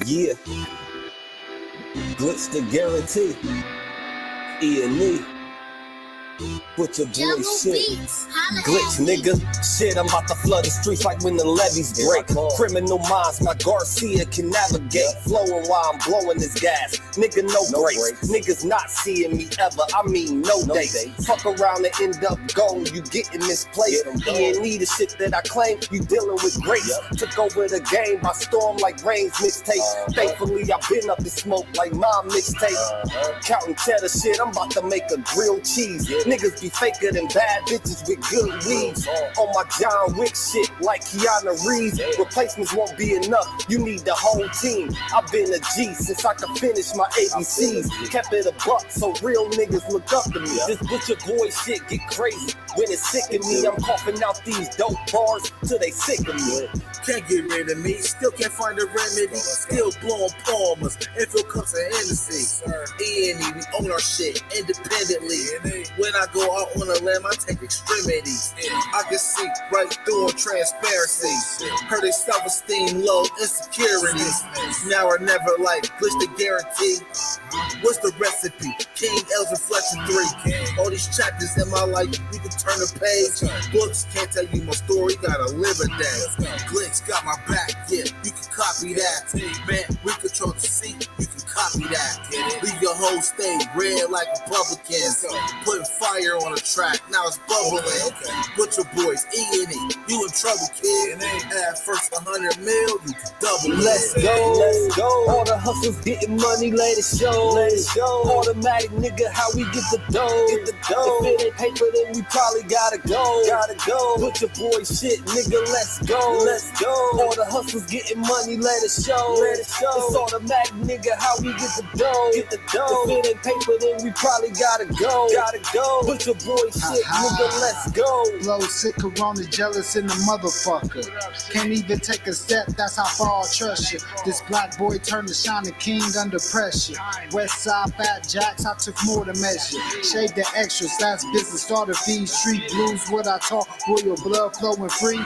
Yeah, glitch the guarantee. E&E. Put your boy shit. Glitch, nigga. Shit, I'm about to flood the streets like when the levees break. Criminal minds, my Garcia can navigate. Flowing while I'm blowing this gas. Nigga, no brakes. Niggas not seeing me ever. I mean, no dates. Fuck around and end up gone. You getting misplaced. E&E, the shit that I claim. You dealing with grace. Took over the game by storm like Rain's mixtape. Thankfully, I've been up in smoke like my mixtape. Counting cheddar shit, I'm about to make a grilled cheese. Niggas be faker than bad bitches with good weeds. On my John Wick shit like Keanu Reeves. Replacements won't be enough, you need the whole team. I've been a G since I could finish my ABCs. Kept it a buck so real niggas look up to me. This butcher boy shit get crazy when it's sick of me. I'm coughing out these dope bars till they sick of me. Can't get rid of me, still can't find a remedy. Still blowing palmers, info cups of Hennessy. E&E, we own our shit independently. When I go out on a limb, I take extremities. I can see right through on transparency. Heard they self-esteem low, insecurities. Now or never, like glitch the guarantee. What's the recipe? King L's Reflection 3. All these chapters in my life, you can turn the page. Books can't tell you my story, gotta live a day. Glitch got my back, yeah, you can copy that. Man, we control the seat, you can copy that. Leave your whole state red like Republicans. Putting fire on the track, now it's bubbling. Butcher boys, E&E, you in trouble, kid. At first 100 mil, you can double it. Let's go, let's go. All the hustlers getting money, let it show. Let it show. Automatic nigga, how we get the dough. Get the dough. If it ain't paper, then we probably gotta go. Gotta go. Butcher boy shit, nigga, let's go. Let's go. All the hustlers getting money, let it show. Let it show. It's automatic nigga, how we get the dough. Get the dough. If it ain't paper, then we probably gotta go. Gotta go. Butcher boy shit, nigga, let's go. Blow sick, corona, jealous in the motherfucker. Can't even take a step, that's how far I trust you. This black boy turned to shining king under pressure. West side fat jacks, I took more to measure. Shade the extras, that's business, starter fees. Street blues, what I talk, royal blood flowing free.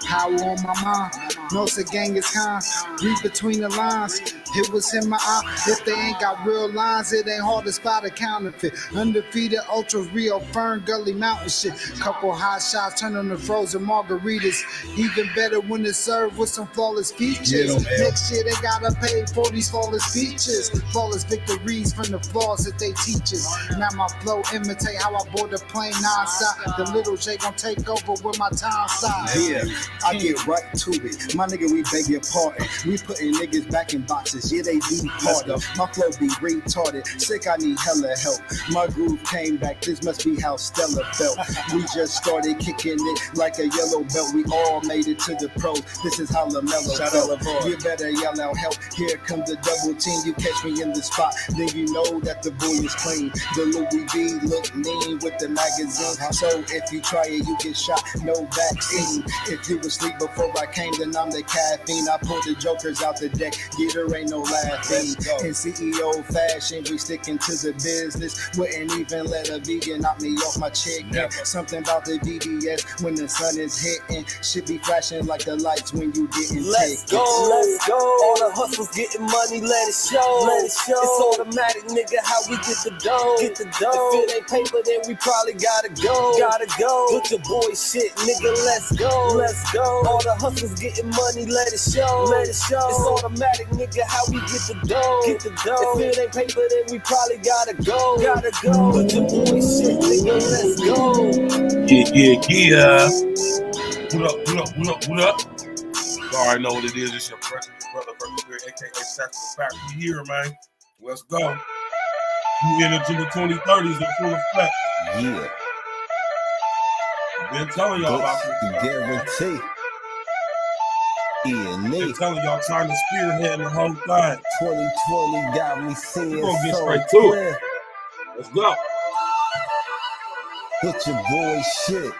Power on my mind, knows the gang is kind. Read between the lines, it was in my eye. If they ain't got real lines, it ain't hard to spot a counterfeit. Undefeated, ultra real, Fern Gully Mountain shit. Couple hot shots, turn on the frozen margaritas. Even better when it's served with some flawless features. Next year they gotta pay for these flawless features. Flawless victories from the flaws that they teach us. Now my flow imitate how I board the plane nonstop. The little J gon' take over with my time side. Yeah, I get right to it. My nigga, we beg your pardon. We putting niggas back in boxes. Yeah, they do part of. My flow be retarded. Sick, I need hella help. My groove came back. This must be how Stella felt. We just started kicking it like a yellow belt. We all made it to the pros. This is how LaMelo felt. You better yell out help. Here comes the double team. You catch me in the spot, then you know that the boy is clean. The Louis V look mean with the magazine. So if you try it, you get shot. No vaccine. If you was asleep before I came, then I'm the caffeine. I pulled the jokers out the deck. Yeah, there ain't no laughing. In CEO fashion, we sticking to the business. Wouldn't even let a vegan knock me off my chicken. Something about the VBS when the sun is hitting. Should be flashing like the lights when you getting Let's go, let's go. All the hustlers getting money, let it show. Let it show. It's automatic, nigga, how we get the dough. Get the dough. If it ain't paper, then we probably gotta go. Gotta go. Put your boy shit, nigga, let's go. Let's go. All the hustlers getting money, let it show. Let it show. It's automatic, nigga, how we get the dough. Get the dough. If it ain't paper, then we probably gotta go. Gotta go. Put your boy shit, nigga, let's go. Yeah. What up? You already know what it is. It's your brother, aka Saxon Fact. We here, man. Let's go. You get into the 2030s in full effect. Yeah. Been telling y'all about this. Guarantee. E&E. Been telling y'all trying to spearhead the whole thing. 2020 got me seeing We're gonna get so straight to clear. it. Let's go. Put your boy shit.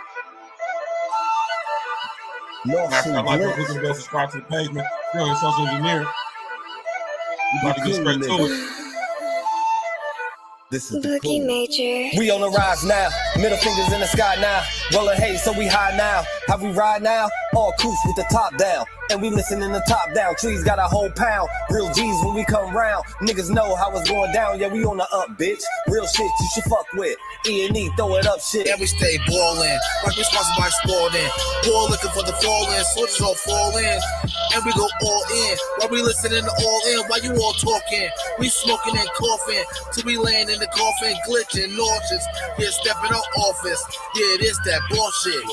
Lost After I and like glitz. listen to subscribe to the page, man. You're on social engineering. We about to get straight to it. This is the Boogie cool. Major. We on the rise now. Middle fingers in the sky now. Rollin' hay, so we high now. How we ride now? All coops with the top down. And we listening to top down. Trees got a whole pound. Real G's when we come round. Niggas know how it's going down. Yeah, we on the up, bitch. Real shit you should fuck with. E&E, throw it up shit. And we stay ballin', like we sponsored by Sporting. Ball looking for the fall in, soldiers all fall in. And we go all in, while we listening to all in. While you all talking, we smoking and coughing. Till we land in the coffin, glitching, nauseous. Yeah, stepping out office. Yeah, it is that bullshit.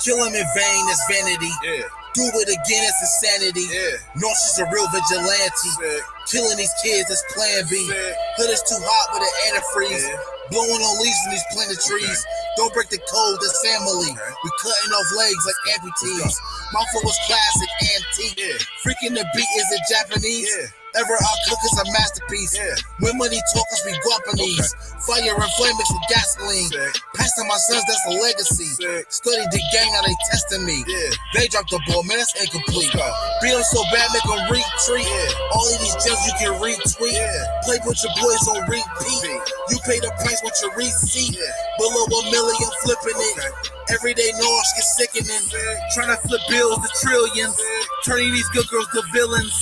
Kill him in vain is vanity. Yeah. Do it again, it's insanity. Yeah. Nauseous a real vigilante. Yeah. Killing these kids is plan B. Yeah. Hood is too hot with an antifreeze. Yeah. Blowing on leaves in these planted trees. Okay. Don't break the code, this family. Okay. We cutting off legs like amputees. My flow was classic, antique. Yeah. Freaking the beat is it Japanese. Yeah. Ever our cook is a masterpiece. Yeah. When money talkers be Guapanese. Okay. Fire and flame mixed with gasoline. Sick. Passing my sons, that's a legacy. Sick. Study the gang, now they testing me. Yeah. They dropped the ball, man, that's incomplete. Beat them so bad, make them retreat. Yeah. All of these gems you can retweet. Yeah. Play with your boys on repeat. You pay the price with your receipt. Yeah. Below $1 million, flipping it. Everyday noise get sickening. Trying to flip bills to trillions. Turning these good girls to villains.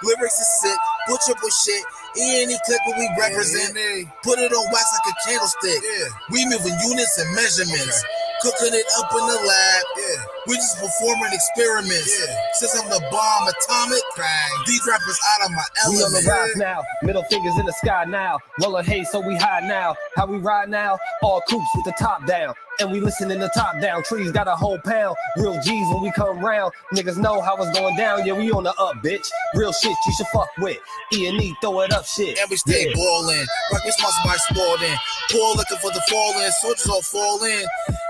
Lyrics is sick. Butcher shit. E&E clip what we represent. Put it on wax like a candlestick. We moving units and measurements. Cooking it up in the lab. We just performing experiments. Since I'm the bomb atomic, these rappers out of my element. We on the rise now. Middle fingers in the sky now. Rollin' hay, so we high now. How we ride now? All coops with the top down. And we listening to top down. Trees got a whole pound. Real G's when we come round. Niggas know how it's going down. Yeah, we on the up, bitch. Real shit you should fuck with. E&E, throw it up shit. And we stay ballin', like we sponsored by Sporting. Poor looking for the fall in, soldiers all fall in.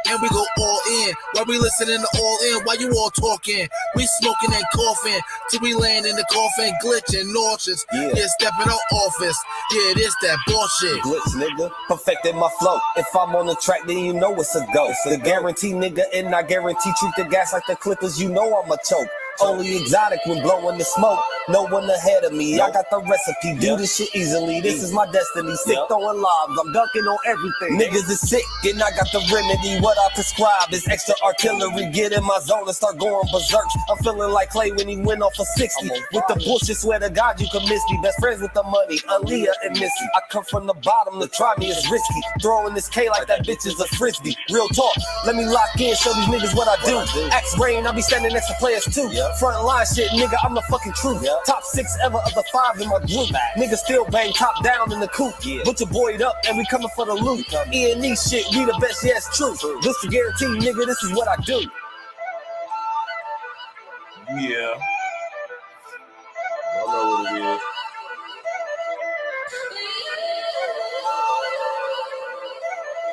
And we go all in, while we listening to all in. While you all talking, we smoking and coughing. Till we land in the coffin, glitching, nauseous. Yeah, stepping out office. Yeah, it is that bullshit. Glitch, nigga. Perfected my flow. If I'm on the track, then you know it's a go. The guarantee, nigga, and I guarantee treat the gas like the Clippers. You know I'm a choke. Only exotic when blowing the smoke. No one ahead of me. I got the recipe. Do this shit easily. This is my destiny. Sick throwing lobs. I'm dunking on everything. Niggas is sick, and I got the remedy. What I prescribe is extra artillery. Get in my zone and start going berserk. I'm feeling like Clay when he went off a 60. With the bullshit, swear to God you can miss me. Best friends with the money, Aaliyah and Missy. I come from the bottom. To try me is risky. Throwing this K like that bitch is a frisbee. Real talk. Let me lock in. Show these niggas what I do. Axe Rain, I'll be standing next to players too. Front line shit, nigga, I'm the fucking truth. Top 6 ever of the 5 in my group. Niggas still bang top down in the coop. Put your boy up and we coming for the loot. E&E shit, we the best, yeah, it's true. This is guarantee, nigga, this is what I do. Yeah. I know what it is.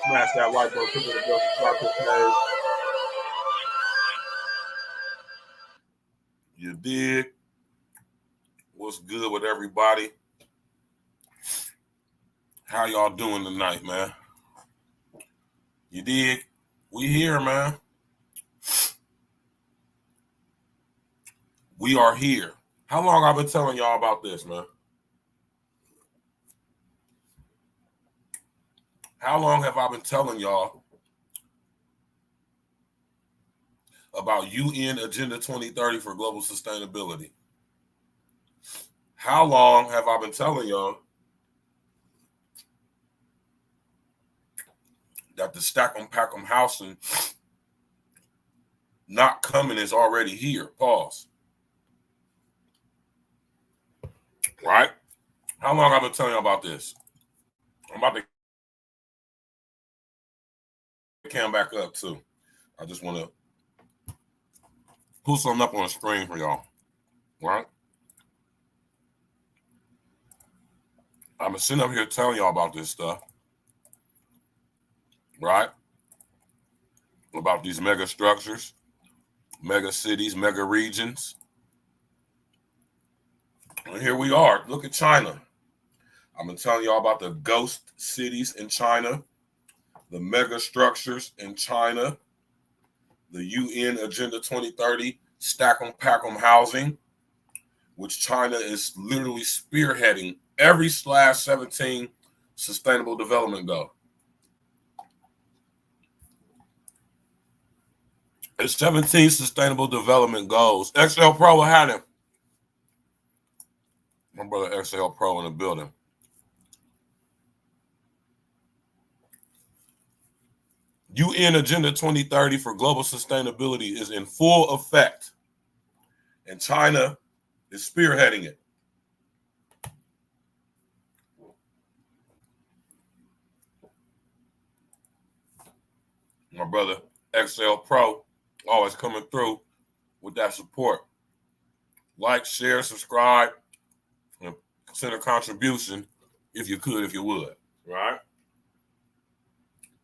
Smash that white boy, put it in the chocolate page. You dig? What's good with everybody? How y'all doing tonight, man? You dig? We here, man. We are here. How long I've been telling y'all about this, man? How long have I been telling y'all about UN Agenda 2030 for global sustainability? How long have I been telling y'all that the stack 'em, pack 'em housing not coming is already here? Pause. Right? How long have I been telling y'all about this? I'm about to cam back up too. I just want to put something up on the screen for y'all, right? I've been sitting up here telling y'all about this stuff, right? About these mega structures, mega cities, mega regions. And here we are. Look at China. I've been telling y'all about the ghost cities in China, the mega structures in China, the UN Agenda 2030 stack 'em, pack 'em housing, which China is literally spearheading every /17 sustainable development goal. It's 17 Sustainable Development Goals. XL Pro had him. My brother XL Pro in the building. UN Agenda 2030 for global sustainability is in full effect, and China is spearheading it. My brother XL Pro always coming through with that support. Like, share, subscribe, and send a contribution if you could, if you would, right?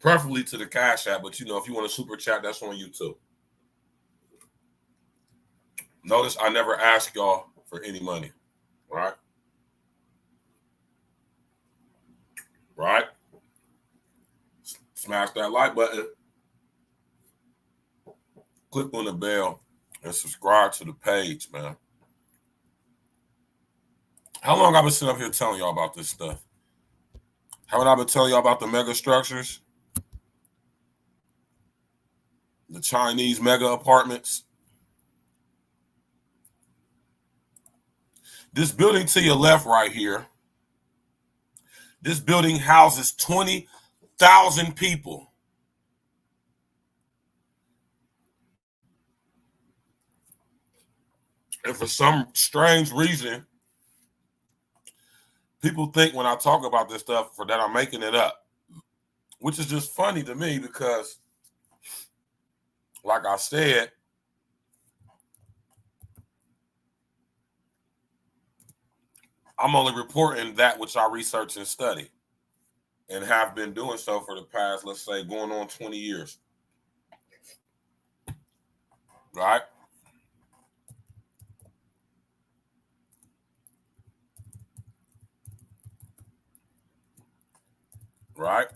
Preferably to the Cash App, but you know, if you want to super chat, that's on you too. Notice I never ask y'all for any money, right? Right? Smash that like button. Click on the bell and subscribe to the page, man. How long I've been sitting up here telling y'all about this stuff? Haven't I been telling y'all about the mega structures? The Chinese mega apartments? This building to your left right here, this building houses 20,000 people. And for some strange reason, people think when I talk about this stuff that I'm making it up, which is just funny to me because, like I said, I'm only reporting that which I research and study and have been doing so for the past, let's say, going on 20 years. Right? Right?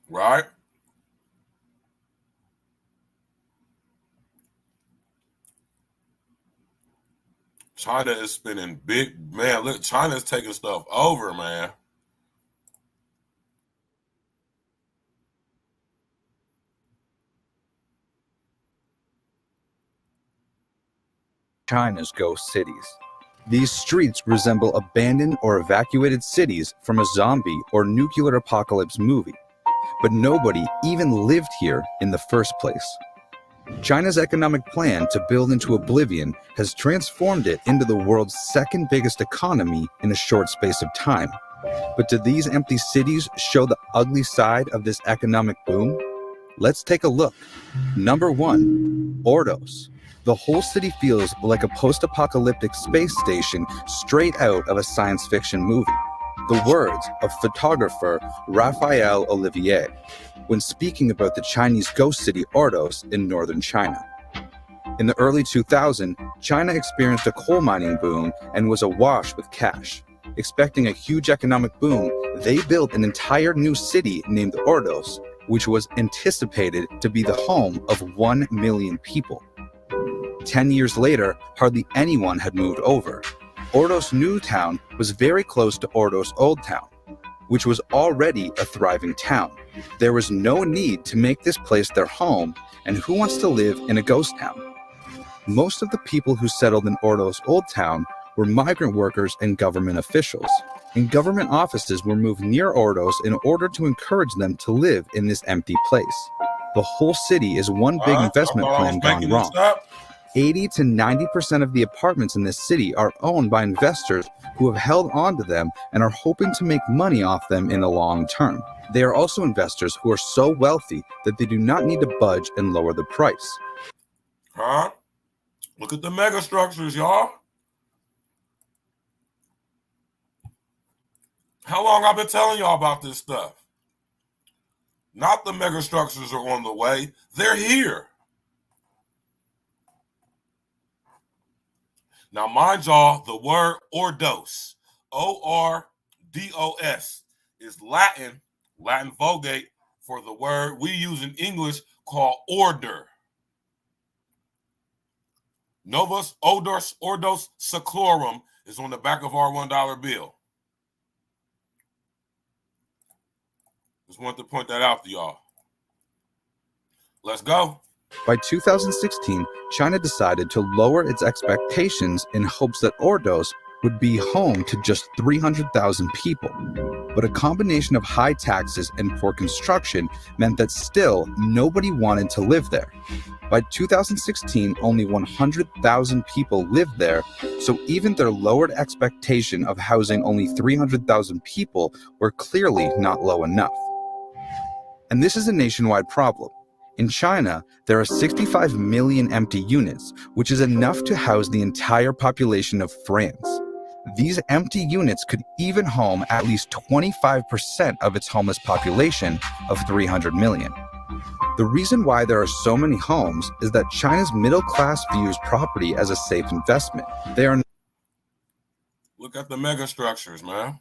Right? China is spending big, man. Look, China's taking stuff over, man. China's ghost cities. These streets resemble abandoned or evacuated cities from a zombie or nuclear apocalypse movie, but nobody even lived here in the first place. China's economic plan to build into oblivion has transformed it into the world's second biggest economy in a short space of time. But do these empty cities show the ugly side of this economic boom? Let's take a look. Number 1, Ordos. The whole city feels like a post-apocalyptic space station straight out of a science fiction movie. The words of photographer Raphael Olivier when speaking about the Chinese ghost city Ordos in northern China. In the early 2000s, China experienced a coal mining boom and was awash with cash. Expecting a huge economic boom, they built an entire new city named Ordos, which was anticipated to be the home of 1 million people. 10 years later, hardly anyone had moved over. Ordos New Town was very close to Ordos Old Town, which was already a thriving town. There was no need to make this place their home, and who wants to live in a ghost town? Most of the people who settled in Ordos Old Town were migrant workers and government officials, and government offices were moved near Ordos in order to encourage them to live in this empty place. The whole city is one big investment plan gone wrong. 80 to 90% of the apartments in this city are owned by investors who have held on to them and are hoping to make money off them in the long term. They are also investors who are so wealthy that they do not need to budge and lower the price. Look at the mega structures, y'all. How long I've been telling y'all about this stuff? Not the mega structures are on the way. They're here. Now, mind y'all, the word Ordos, O-R-D-O-S, is Latin Vulgate for the word we use in English called order. Novus Ordos Seclorum It's on the back of our $1 bill. Just wanted to point that out to y'all. Let's go. By 2016, China decided to lower its expectations in hopes that Ordos would be home to just 300,000 people. But a combination of high taxes and poor construction meant that still nobody wanted to live there. By 2016, only 100,000 people lived there, so even their lowered expectation of housing only 300,000 people were clearly not low enough. And this is a nationwide problem. In China, there are 65 million empty units, which is enough to house the entire population of France. These empty units could even home at least 25% of its homeless population of 300 million. The reason why there are so many homes is that China's middle class views property as a safe investment. They are. Look at the mega structures, man.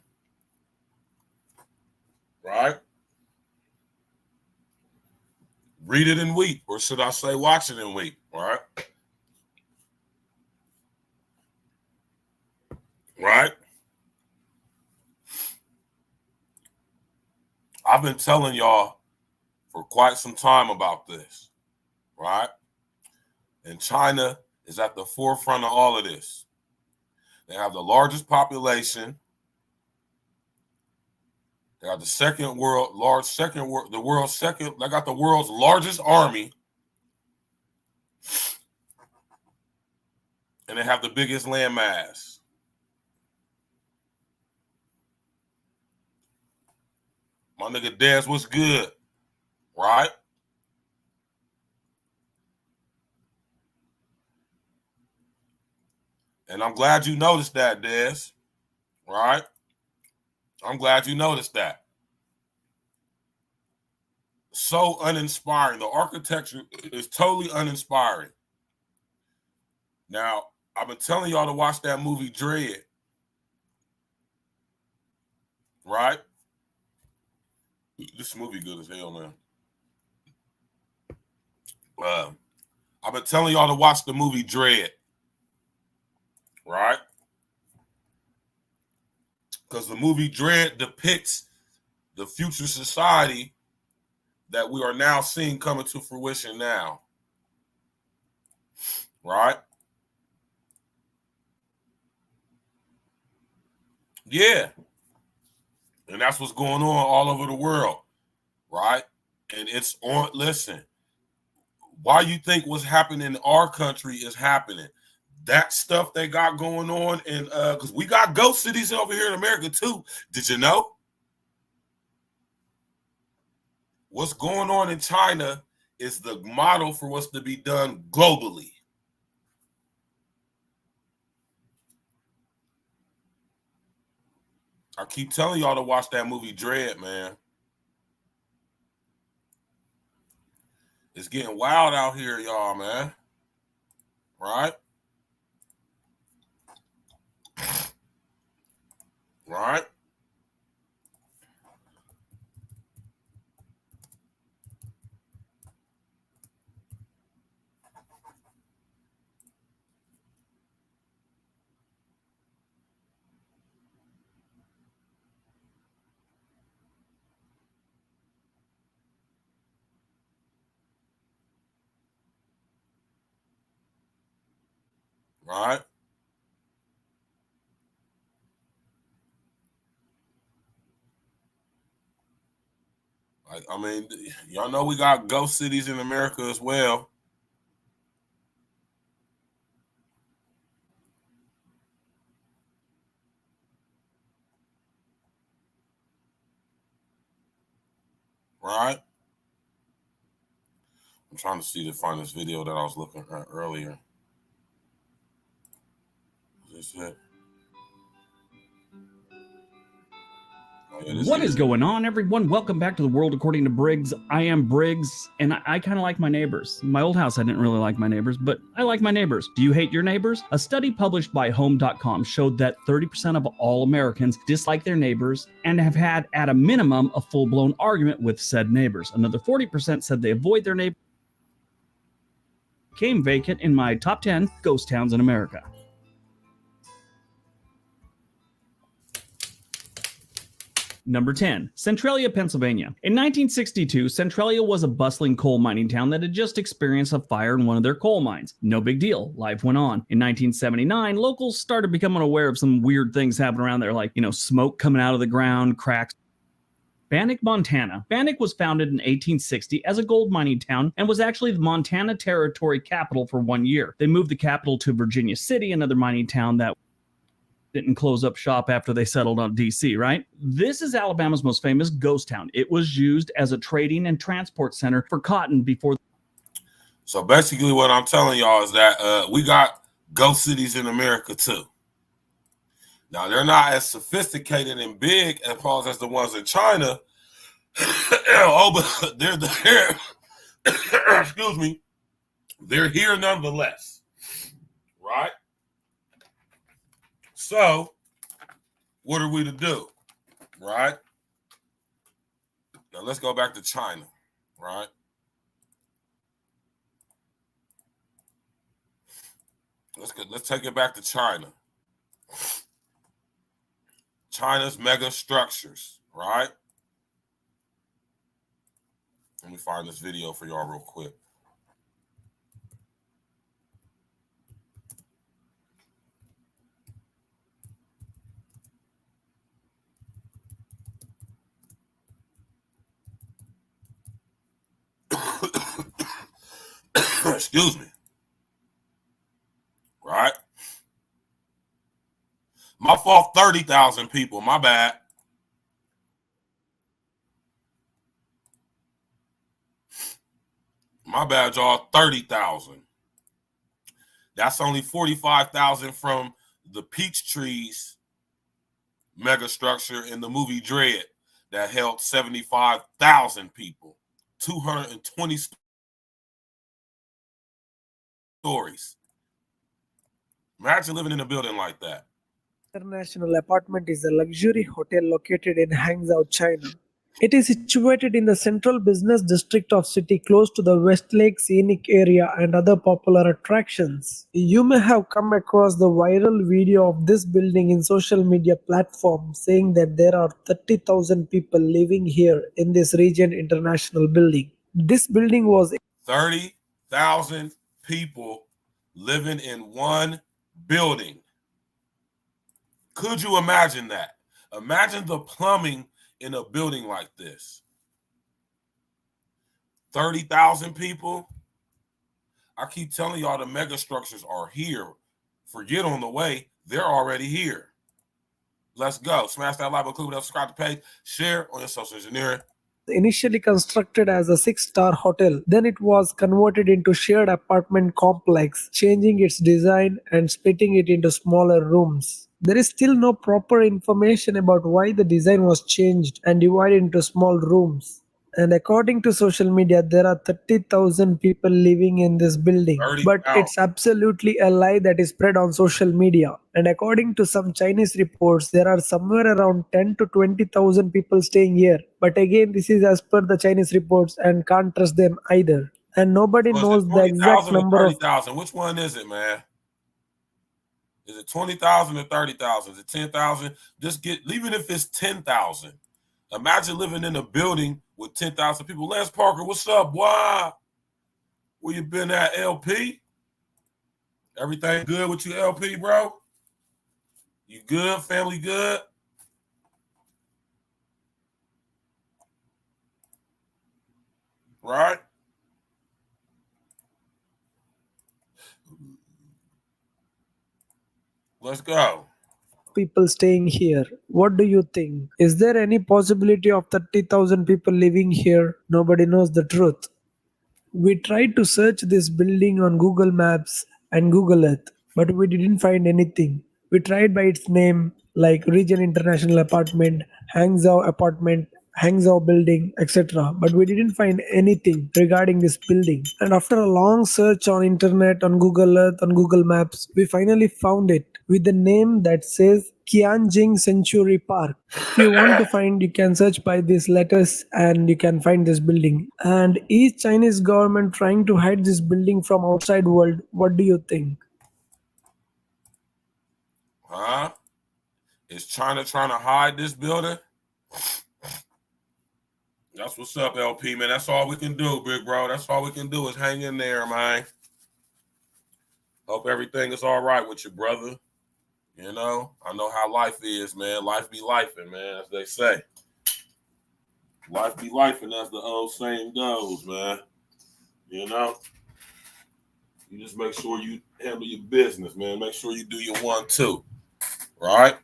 Right? Read it and weep, or should I say watch it and weep, right? Right? I've been telling y'all for quite some time about this, right? And China is at the forefront of all of this. They have the largest population. They got the world's second, they got the world's largest army. And they have the biggest land mass. My nigga Dez, what's good? Right? And I'm glad you noticed that, Dez. Right? I'm glad you noticed that. So uninspiring. The architecture is totally uninspiring. Now, I've been telling y'all to watch that movie Dread. Right? This movie good as hell, man. I've been telling y'all to watch the movie Dread. Right? Because the movie Dread depicts the future society that we are now seeing coming to fruition now. Right? Yeah. And that's what's going on all over the world. Right? And it's on, listen, why you think what's happening in our country is happening? That stuff they got going on, and because we got ghost cities over here in America too. Did you know? What's going on in China is the model for what's to be done globally. I keep telling y'all to watch that movie Dread, man. It's getting wild out here, y'all, man. Right? Right? Right? I mean, y'all know we got ghost cities in America as well. Right? I'm trying to see to find this video that I was looking at earlier. Is this it? What is going on, everyone? Welcome back to the world according to Briggs. I am Briggs, and I kind of like my neighbors. In my old house, I didn't really like my neighbors, but I like my neighbors. Do you hate your neighbors? A study published by Home.com showed that 30% of all Americans dislike their neighbors and have had, at a minimum, a full-blown argument with said neighbors. Another 40% said they avoid their neighbors. Came vacant in my top 10 ghost towns in America. Number 10, Centralia, Pennsylvania. In 1962, Centralia was a bustling coal mining town that had just experienced a fire in one of their coal mines. No big deal. Life went on. In 1979, locals started becoming aware of some weird things happening around there, like, smoke coming out of the ground, cracks. Bannack, Montana. Bannack was founded in 1860 as a gold mining town and was actually the Montana Territory capital for 1 year. They moved the capital to Virginia City, another mining town that didn't close up shop after they settled on DC, right? This is Alabama's most famous ghost town. It was used as a trading and transport center for cotton before. So basically what I'm telling y'all is that we got ghost cities in America too. Now, they're not as sophisticated and big as the ones in China. But they're excuse me, they're here nonetheless, right? So, what are we to do, right? Now, let's go back to China, right? Let's take it back to China. China's mega structures, right? Let me find this video for y'all real quick. Excuse me. Right? My fault, 30,000 people. My bad. My bad, y'all. 30,000. That's only 45,000 from the Peachtree's mega structure in the movie Dread that held 75,000 people. 220 stories. Imagine living in a building like that. International Apartment is a luxury hotel located in Hangzhou, China. It is situated in the central business district of city close to the Westlake Scenic Area and other popular attractions. You may have come across the viral video of this building in social media platforms saying that there are 30,000 people living here in this Regent International building. This building was 30,000 people living in one building. Could you imagine that? Imagine the plumbing in a building like this. 30,000 people. I keep telling y'all the mega structures are here. Forget on the way. They're already here. Let's go. Smash that like button, subscribe to the page, share on your social engineering. Initially constructed as a 6-star hotel, then it was converted into shared apartment complex, changing its design and splitting it into smaller rooms. There is still no proper information about why the design was changed and divided into small rooms. And according to social media, there are 30,000 people living in this building. But it's absolutely a lie that is spread on social media. And according to some Chinese reports, there are somewhere around 10 to 20,000 people staying here. But again, this is as per the Chinese reports and can't trust them either. And nobody knows the exact number of... 30,000. Which one is it, man? Is it 20,000 or 30,000? Is it 10,000? Even if it's 10,000. Imagine living in a building with 10,000 people. Lance Parker, what's up? Why? Where you been at, LP? Everything good with you, LP, bro? You good? Family good? Right? Let's go. People staying here. What do you think? Is there any possibility of 30,000 people living here? Nobody knows the truth. We tried to search this building on Google Maps and Google Earth, but we didn't find anything. We tried by its name like Regent International Apartment, Hangzhou Apartment, Hangzhou Building, etc. But we didn't find anything regarding this building. And after a long search on internet, on Google Earth, on Google Maps, we finally found it with the name that says Qianjing Century Park. If you want to find, you can search by these letters and you can find this building. And is Chinese government trying to hide this building from outside world? What do you think? Huh? Is China trying to hide this building? That's what's up, LP, man. That's all we can do, big bro. That's all we can do is hang in there, man. Hope everything is all right with you, brother. You know, I know how life is, man. Life be lifing, man, as they say. Life be lifing, as the old saying goes, man. You know? You just make sure you handle your business, man. Make sure you do your 1-2. Right?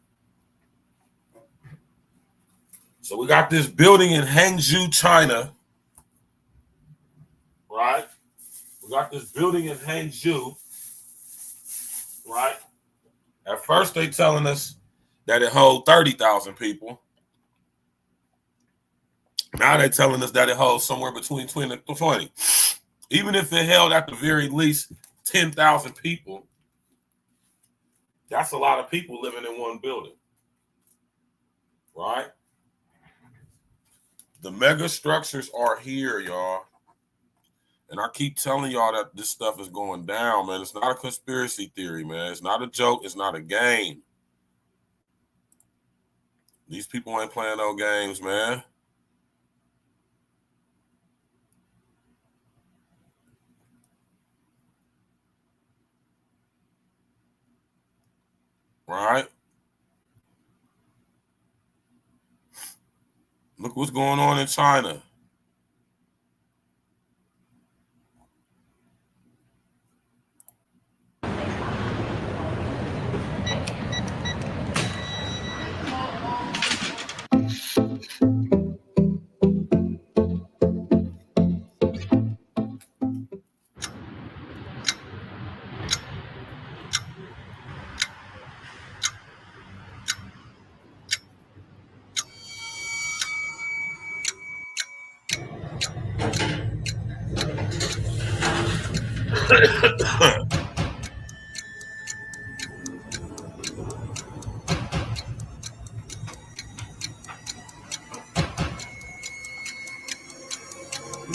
So we got this building in Hangzhou, China. Right? We got this building in Hangzhou. Right? At first, they telling us that it holds 30,000 people. Now they're telling us that it holds somewhere between 20 and 20. Even if it held at the very least 10,000 people, that's a lot of people living in one building. Right? The mega structures are here, y'all. And I keep telling y'all that this stuff is going down, man. It's not a conspiracy theory, man. It's not a joke. It's not a game. These people ain't playing no games, man. Right? Look what's going on in China.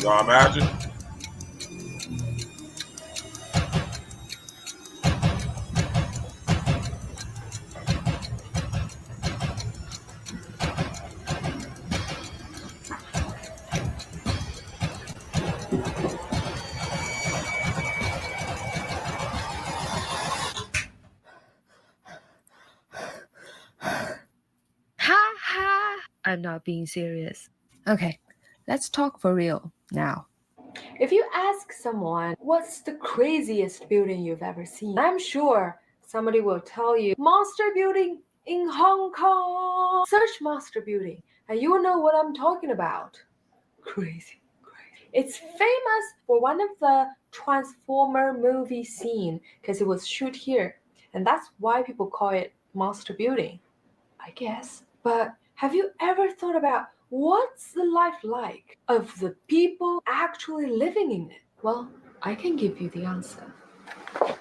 Y'all imagine? Ha ha! I'm not being serious. Okay, let's talk for real now. If you ask someone, what's the craziest building you've ever seen? I'm sure somebody will tell you, Monster Building in Hong Kong. Search Monster Building and you will know what I'm talking about. Crazy. It's famous for one of the Transformer movie scene because it was shot here. And that's why people call it Monster Building, I guess. But have you ever thought about what's the life like of the people actually living in it? Well, I can give you the answer. I'm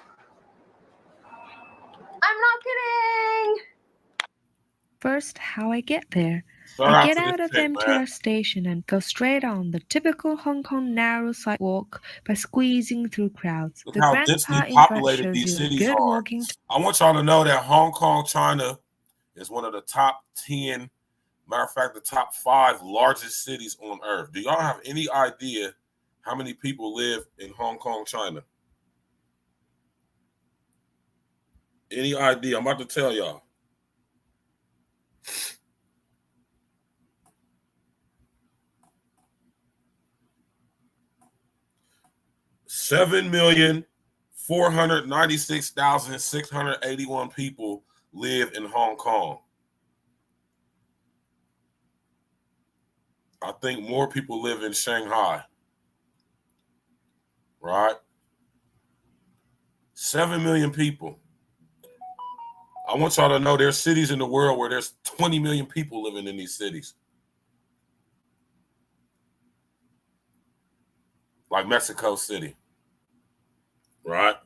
not kidding! First, how I get there. Shout I out get to out this of the chick, MTR man. station and go straight on the typical Hong Kong narrow sidewalk by squeezing through crowds. Look The how grandpa densely in front populated shows these you a cities good are. walking I want y'all to know that Hong Kong, China is one of the top 10, matter of fact, the top 5 largest cities on earth. Do y'all have any idea how many people live in Hong Kong, China? Any idea? I'm about to tell y'all. $7,496,681 people live in Hong Kong. I think more people live in Shanghai. Right? 7 million people. I want y'all to know there's cities in the world where there's 20 million people living in these cities. Like Mexico City. Right?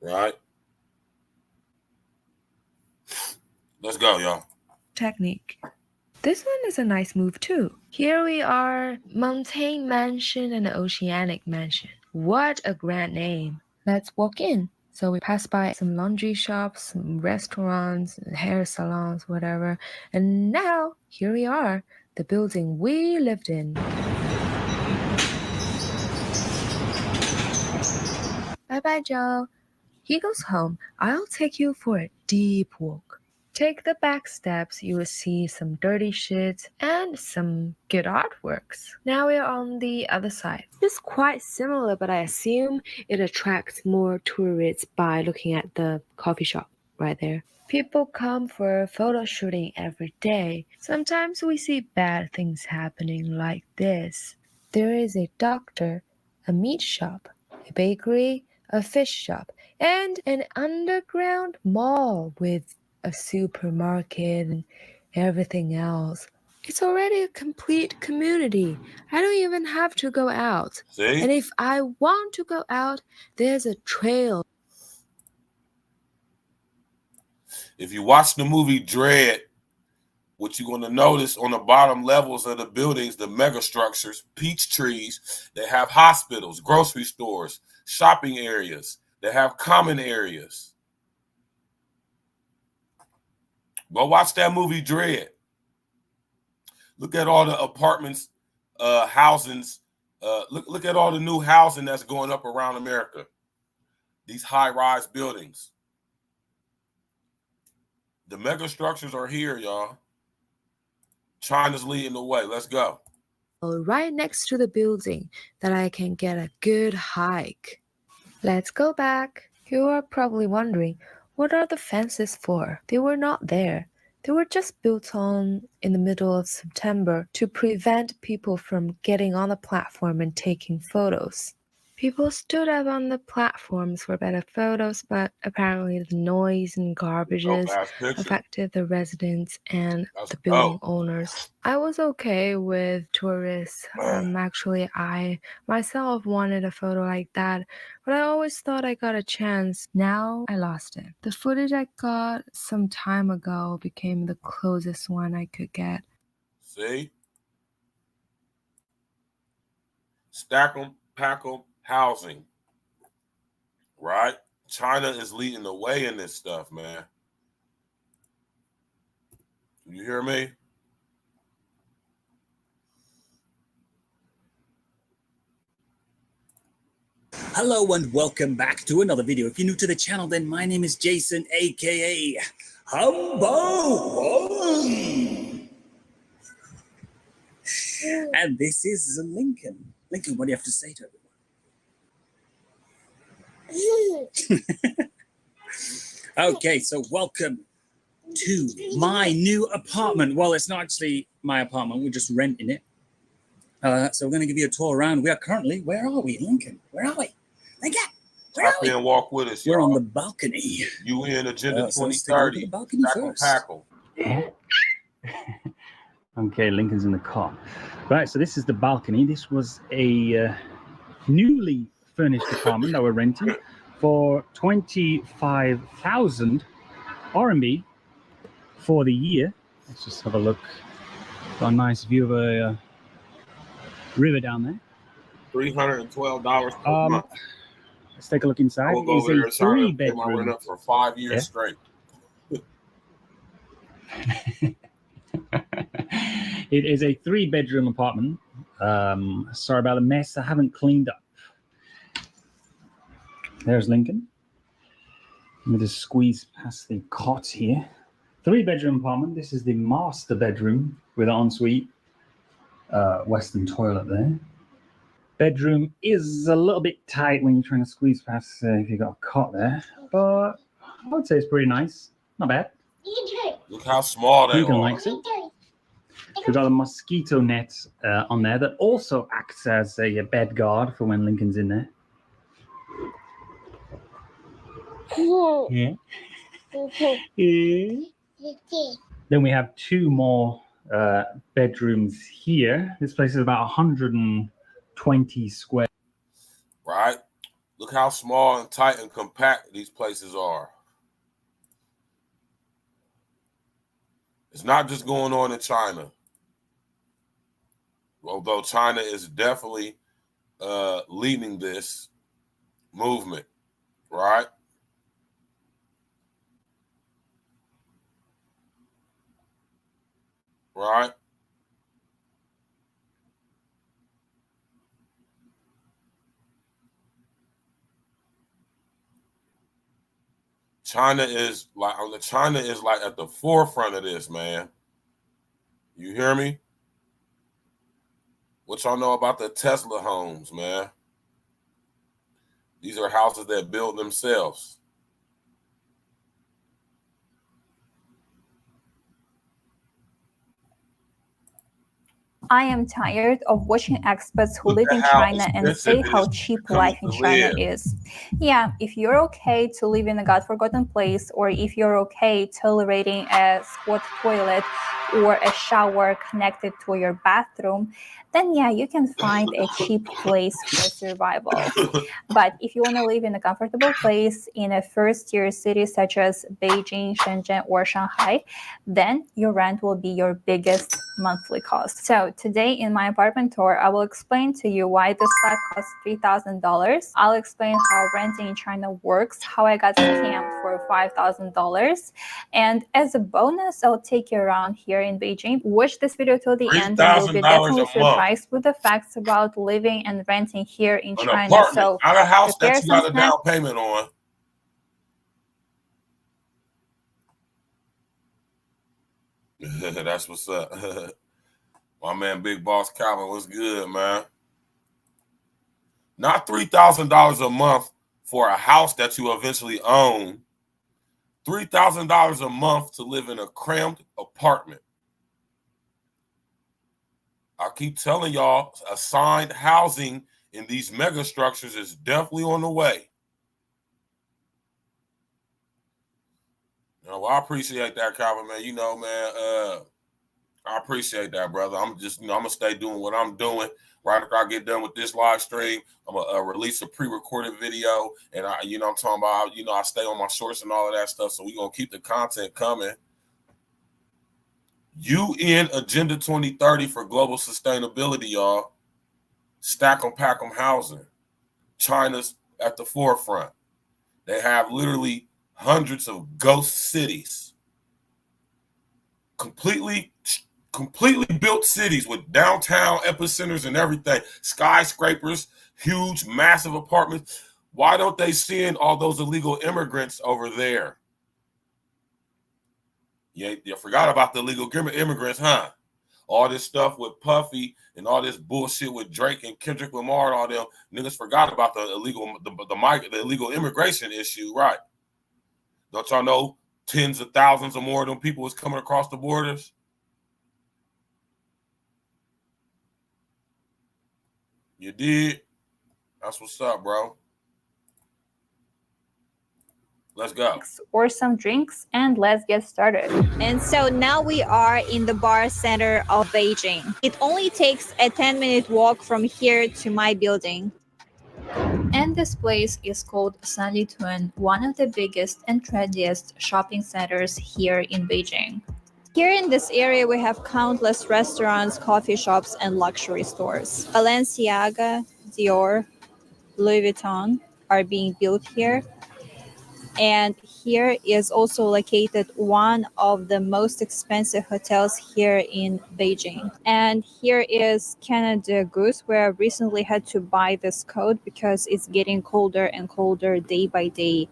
Right? Let's go, y'all. technique. This one is a nice move too. Here we are, Mountain Mansion and Oceanic Mansion. What a grand name. Let's walk in. So we passed by some laundry shops, some restaurants, hair salons, whatever. And now, here we are, the building we lived in. Bye-bye, Joe. He goes home. I'll take you for a deep walk. Take the back steps, you will see some dirty shit and some good artworks. Now we're on the other side. It's quite similar, but I assume it attracts more tourists by looking at the coffee shop right there. People come for photo shooting every day. Sometimes we see bad things happening like this. There is a doctor, a meat shop, a bakery, a fish shop, and an underground mall with a supermarket and everything else. It's already a complete community. I don't even have to go out. See? And if I want to go out, there's a trail. If you watch the movie Dread, what you're going to notice on the bottom levels of the buildings, the mega structures, peach trees, they have hospitals, grocery stores, shopping areas. They have common areas. Go watch that movie Dread. Look at all the apartments, housings. Look at all the new housing that's going up around America. These high-rise buildings. The mega structures are here, y'all. China's leading the way. Let's go. Right next to the building that I can get a good hike. Let's go back. You are probably wondering, what are the fences for? They were not there. They were just built on in the middle of September to prevent people from getting on the platform and taking photos. People stood up on the platforms for better photos, but apparently the noise and garbages affected the residents and the building owners. I was okay with tourists. Actually, I myself wanted a photo like that, but I always thought I got a chance. Now I lost it. The footage I got some time ago became the closest one I could get. See? Stack 'em, pack 'em, housing. Right? China is leading the way in this stuff, man. You hear me? Hello and welcome back to another video. If you're new to the channel, then my name is Jason, aka Humbo. And this is Lincoln. Lincoln, what do you have to say to everyone? Okay, so welcome to my new apartment. Well, it's not actually my apartment, we're just renting it. So we're going to give you a tour around. We are currently, where are we, Lincoln? Where are we? Lincoln, where are we? And walk with us, We're on the balcony. You in Agenda So 2030. the balcony first. Okay, Lincoln's in the car. Right, so this is the balcony. This was a newly furnished apartment that we're renting for 25,000 RMB for the year. Let's just have a look. Got a nice view of a river down there. $312 per month. Let's take a look inside. We'll go over there and sign my rent up for 5 years straight. It is a 3-bedroom apartment. Sorry about the mess. I haven't cleaned up. There's Lincoln. Let me just squeeze past the cot here. 3-bedroom apartment. This is the master bedroom with an ensuite. Western toilet there. Bedroom is a little bit tight when you're trying to squeeze past if you've got a cot there, but I would say it's pretty nice. Not bad. Look how small they Lincoln are. likes it. We've got a mosquito net on there that also acts as a bed guard for when Lincoln's in there. Yeah. Then we have 2 more bedrooms here. This place is about 120 square. Right? Look how small and tight and compact these places are. It's not just going on in China. Although China is definitely leading this movement. right? Right? China is like at the forefront of this, man. You hear me? What y'all know about the Tesla homes, man? These are houses that build themselves. I am tired of watching expats who live in China and say how cheap life in China is. Yeah, if you're okay to live in a God-forgotten place, or if you're okay tolerating a squat toilet or a shower connected to your bathroom, then yeah, you can find a cheap place for survival. But if you want to live in a comfortable place in a first-tier city such as Beijing, Shenzhen, or Shanghai, then your rent will be your biggest monthly cost. So today in my apartment tour, I will explain to you why this flat costs $3,000. I'll explain how renting in China works, how I got scammed for $5,000. And as a bonus, I'll take you around here in Beijing. Watch this video till the end and you'll be definitely surprised with the facts about living and renting here in China. Apartment, so not a house that you got a snacks. down payment on. That's what's up. My man, Big Boss Calvin, what's good, man? Not $3,000 a month for a house that you eventually own. $3,000 a month to live in a cramped apartment. I keep telling y'all, assigned housing in these mega structures is definitely on the way. Well, I appreciate that, Calvin, man. You know, man, I appreciate that, brother. I'm just, I'm gonna stay doing what I'm doing. Right after I get done with this live stream, I'm gonna release a pre-recorded video, and I'm talking about, I stay on my shorts and all of that stuff. So we're gonna keep the content coming. UN Agenda 2030 for global sustainability, y'all. Stack 'em, pack 'em housing. China's at the forefront. They have literally hundreds of ghost cities, completely built cities with downtown epicenters and everything, skyscrapers, huge, massive apartments. Why don't they send all those illegal immigrants over there? You forgot about the illegal immigrants, huh? All this stuff with Puffy and all this bullshit with Drake and Kendrick Lamar and all them niggas forgot about the illegal immigration issue, right? Don't y'all know tens of thousands or more of them people was coming across the borders? You did? That's what's up, bro. Let's go. Or some drinks, and let's get started. And so now we are in the bar center of Beijing. It only takes a 10-minute walk from here to my building. And this place is called Sanlitun, one of the biggest and trendiest shopping centers here in Beijing. Here in this area, we have countless restaurants, coffee shops, and luxury stores. Balenciaga, Dior, Louis Vuitton are being built here. And here is also located one of the most expensive hotels here in Beijing. And here is Canada Goose, where I recently had to buy this coat because it's getting colder and colder day by day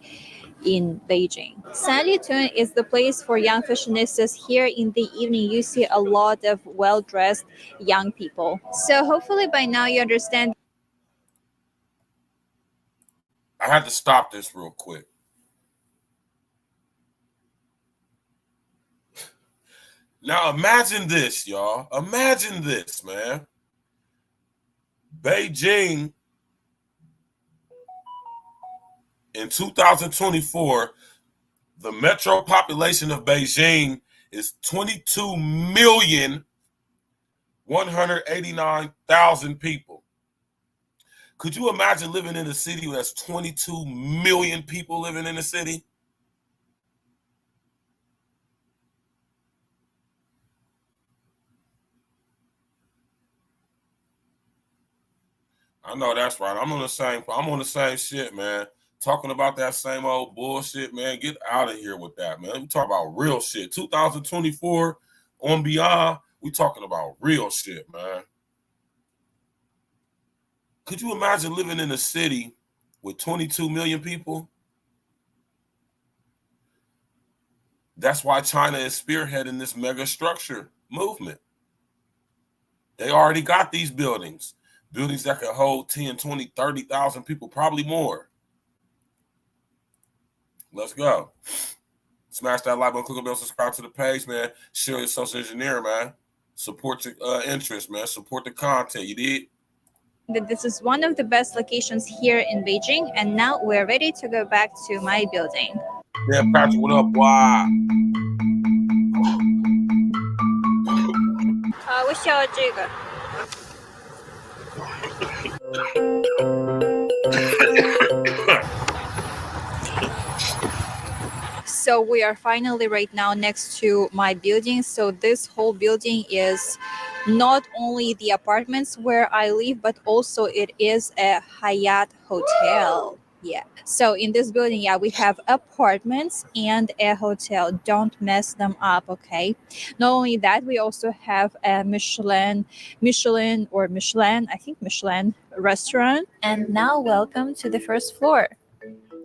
in Beijing. Sanlitun is the place for young fashionistas. Here in the evening, you see a lot of well-dressed young people. So hopefully by now you understand. I had to stop this real quick. Now imagine this, y'all. Imagine this, man. Beijing in 2024, the metro population of Beijing is 22,189,000 people. Could you imagine living in a city where that's 22 million people living in a city? I know that's right. I'm on the same shit, man. Talking about that same old bullshit, man. Get out of here with that, man. We talk about real shit. 2024 on beyond, we talking about real shit, man. Could you imagine living in a city with 22 million people? That's why China is spearheading this mega structure movement. They already got these buildings that can hold 10, 20, 30,000 people, probably more. Let's go. Smash that like button, click on the bell, subscribe to the page, man. Share your social engineering, man. Support your interest, man. Support the content. You did? That this is one of the best locations here in Beijing, and now we're ready to go back to my building. Yeah, Patrick, what up? Wow. 我需要这个。So we are finally right now next to my building. So this whole building is not only the apartments where I live, but also it is a Hyatt hotel. Yeah. So in this building, yeah, we have apartments and a hotel. Don't mess them up, okay? Not only that, we also have a Michelin restaurant. And now welcome to the first floor.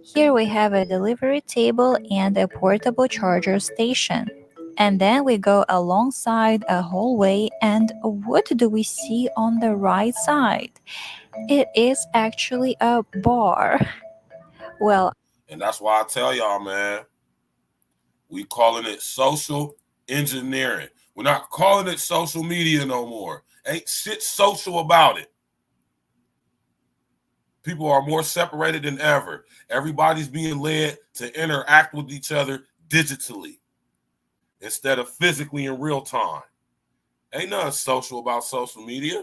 Here we have a delivery table and a portable charger station. And then we go alongside a hallway, and what do we see on the right side? It is actually a bar. Well, and that's why I tell y'all, man, we calling it social engineering. We're not calling it social media no more. Ain't shit social about it. People are more separated than ever. Everybody's being led to interact with each other digitally instead of physically in real time. Ain't nothing social about social media.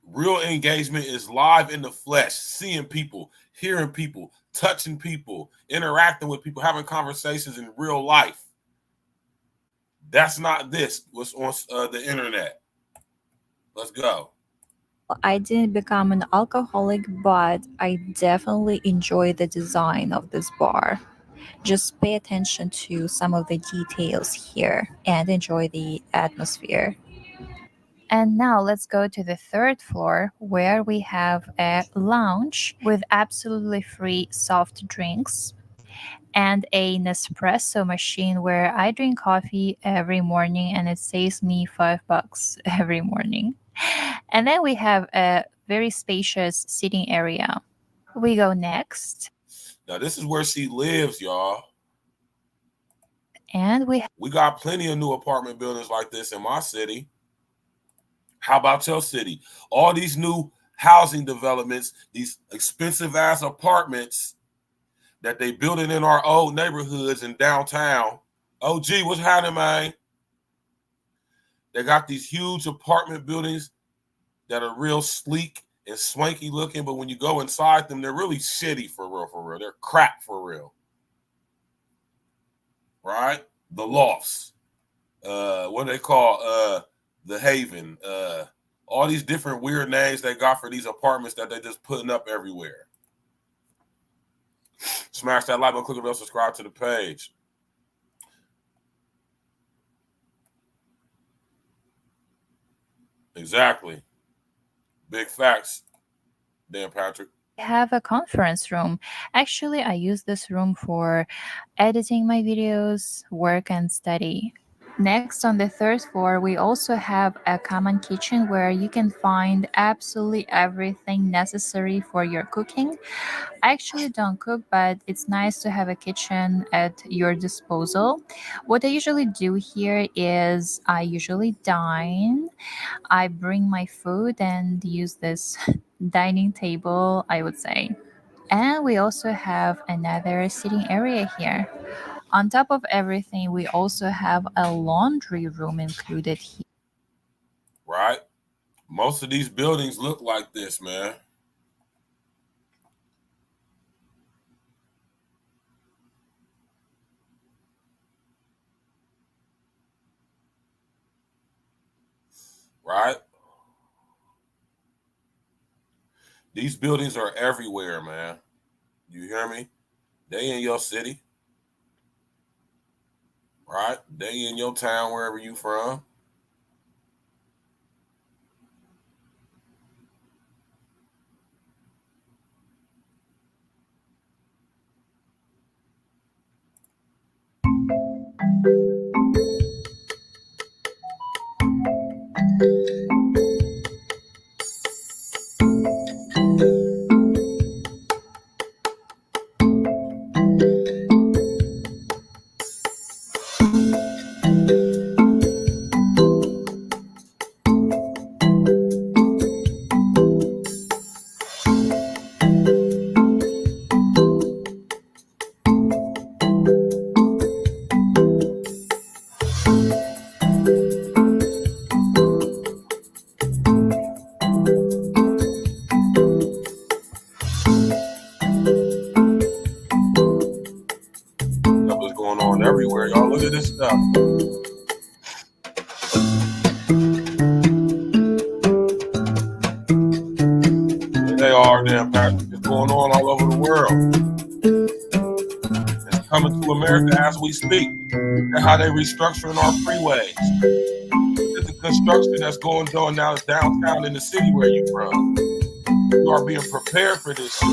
Real engagement is live in the flesh, seeing people, hearing people, touching people, interacting with people, having conversations in real life. That's not this, what's on the internet. Let's go. I didn't become an alcoholic, but I definitely enjoy the design of this bar. Just pay attention to some of the details here and enjoy the atmosphere. And now let's go to the third floor, where we have a lounge with absolutely free soft drinks and a Nespresso machine where I drink coffee every morning, and it saves me $5 every morning. And then we have a very spacious sitting area. We go next. Now this is where she lives, y'all. And we got plenty of new apartment buildings like this in my city. How about your city? All these new housing developments, these expensive ass apartments that they building in our old neighborhoods in downtown. OG, what's happening, man? They got these huge apartment buildings that are real sleek and swanky looking, but when you go inside them, they're really shitty for real, for real. They're crap for real. Right? The lofts. What do they call the Haven? All these different weird names they got for these apartments that they just putting up everywhere. Smash that like button, click the bell, subscribe to the page. Exactly. Big facts. Dan Patrick. have a conference room. Actually, I use this room for editing my videos, work, and study. Next, on the third floor, we also have a common kitchen where you can find absolutely everything necessary for your cooking. I actually don't cook, but it's nice to have a kitchen at your disposal. What I usually do here is I usually dine. I bring my food and use this dining table, I would say. And we also have another sitting area here. On top of everything, we also have a laundry room included here. Right? Most of these buildings look like this, man. Right? These buildings are everywhere, man. You hear me? They in your city, right? They in your town, wherever you from. Stuff is going on everywhere, y'all. Look at this stuff. There they are, damn Patrick. It's going on all over the world. It's coming to America as we speak. Look at how they restructuring our freeways. Look at the construction that's going on now downtown in the city where you from. You are being prepared for this shit.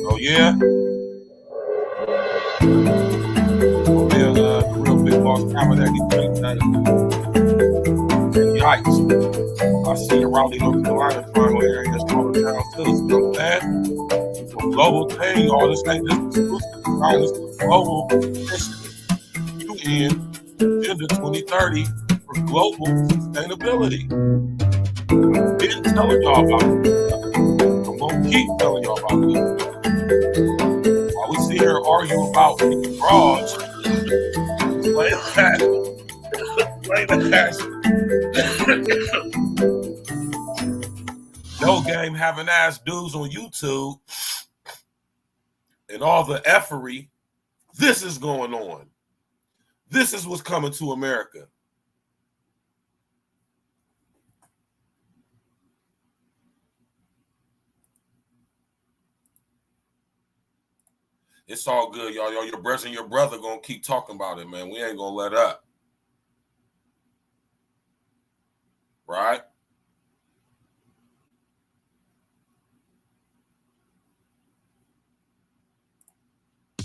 Oh yeah? The real big boss camera that he thinks that. Yikes. I see the Raleigh, North Carolina triangle area that's going down too. You know what I'm saying? It's a global thing, y'all. This ain't just exclusive. This is global initiative. UN Agenda 2030 for global sustainability. Been telling y'all about it. I'm gonna keep telling y'all about it. While we sit here and argue about frauds, play that. No game having ass dudes on YouTube and all the effery. This is going on. This is what's coming to America. It's all good, y'all. Your brother and your brother gonna keep talking about it, man. We ain't gonna let up. Right?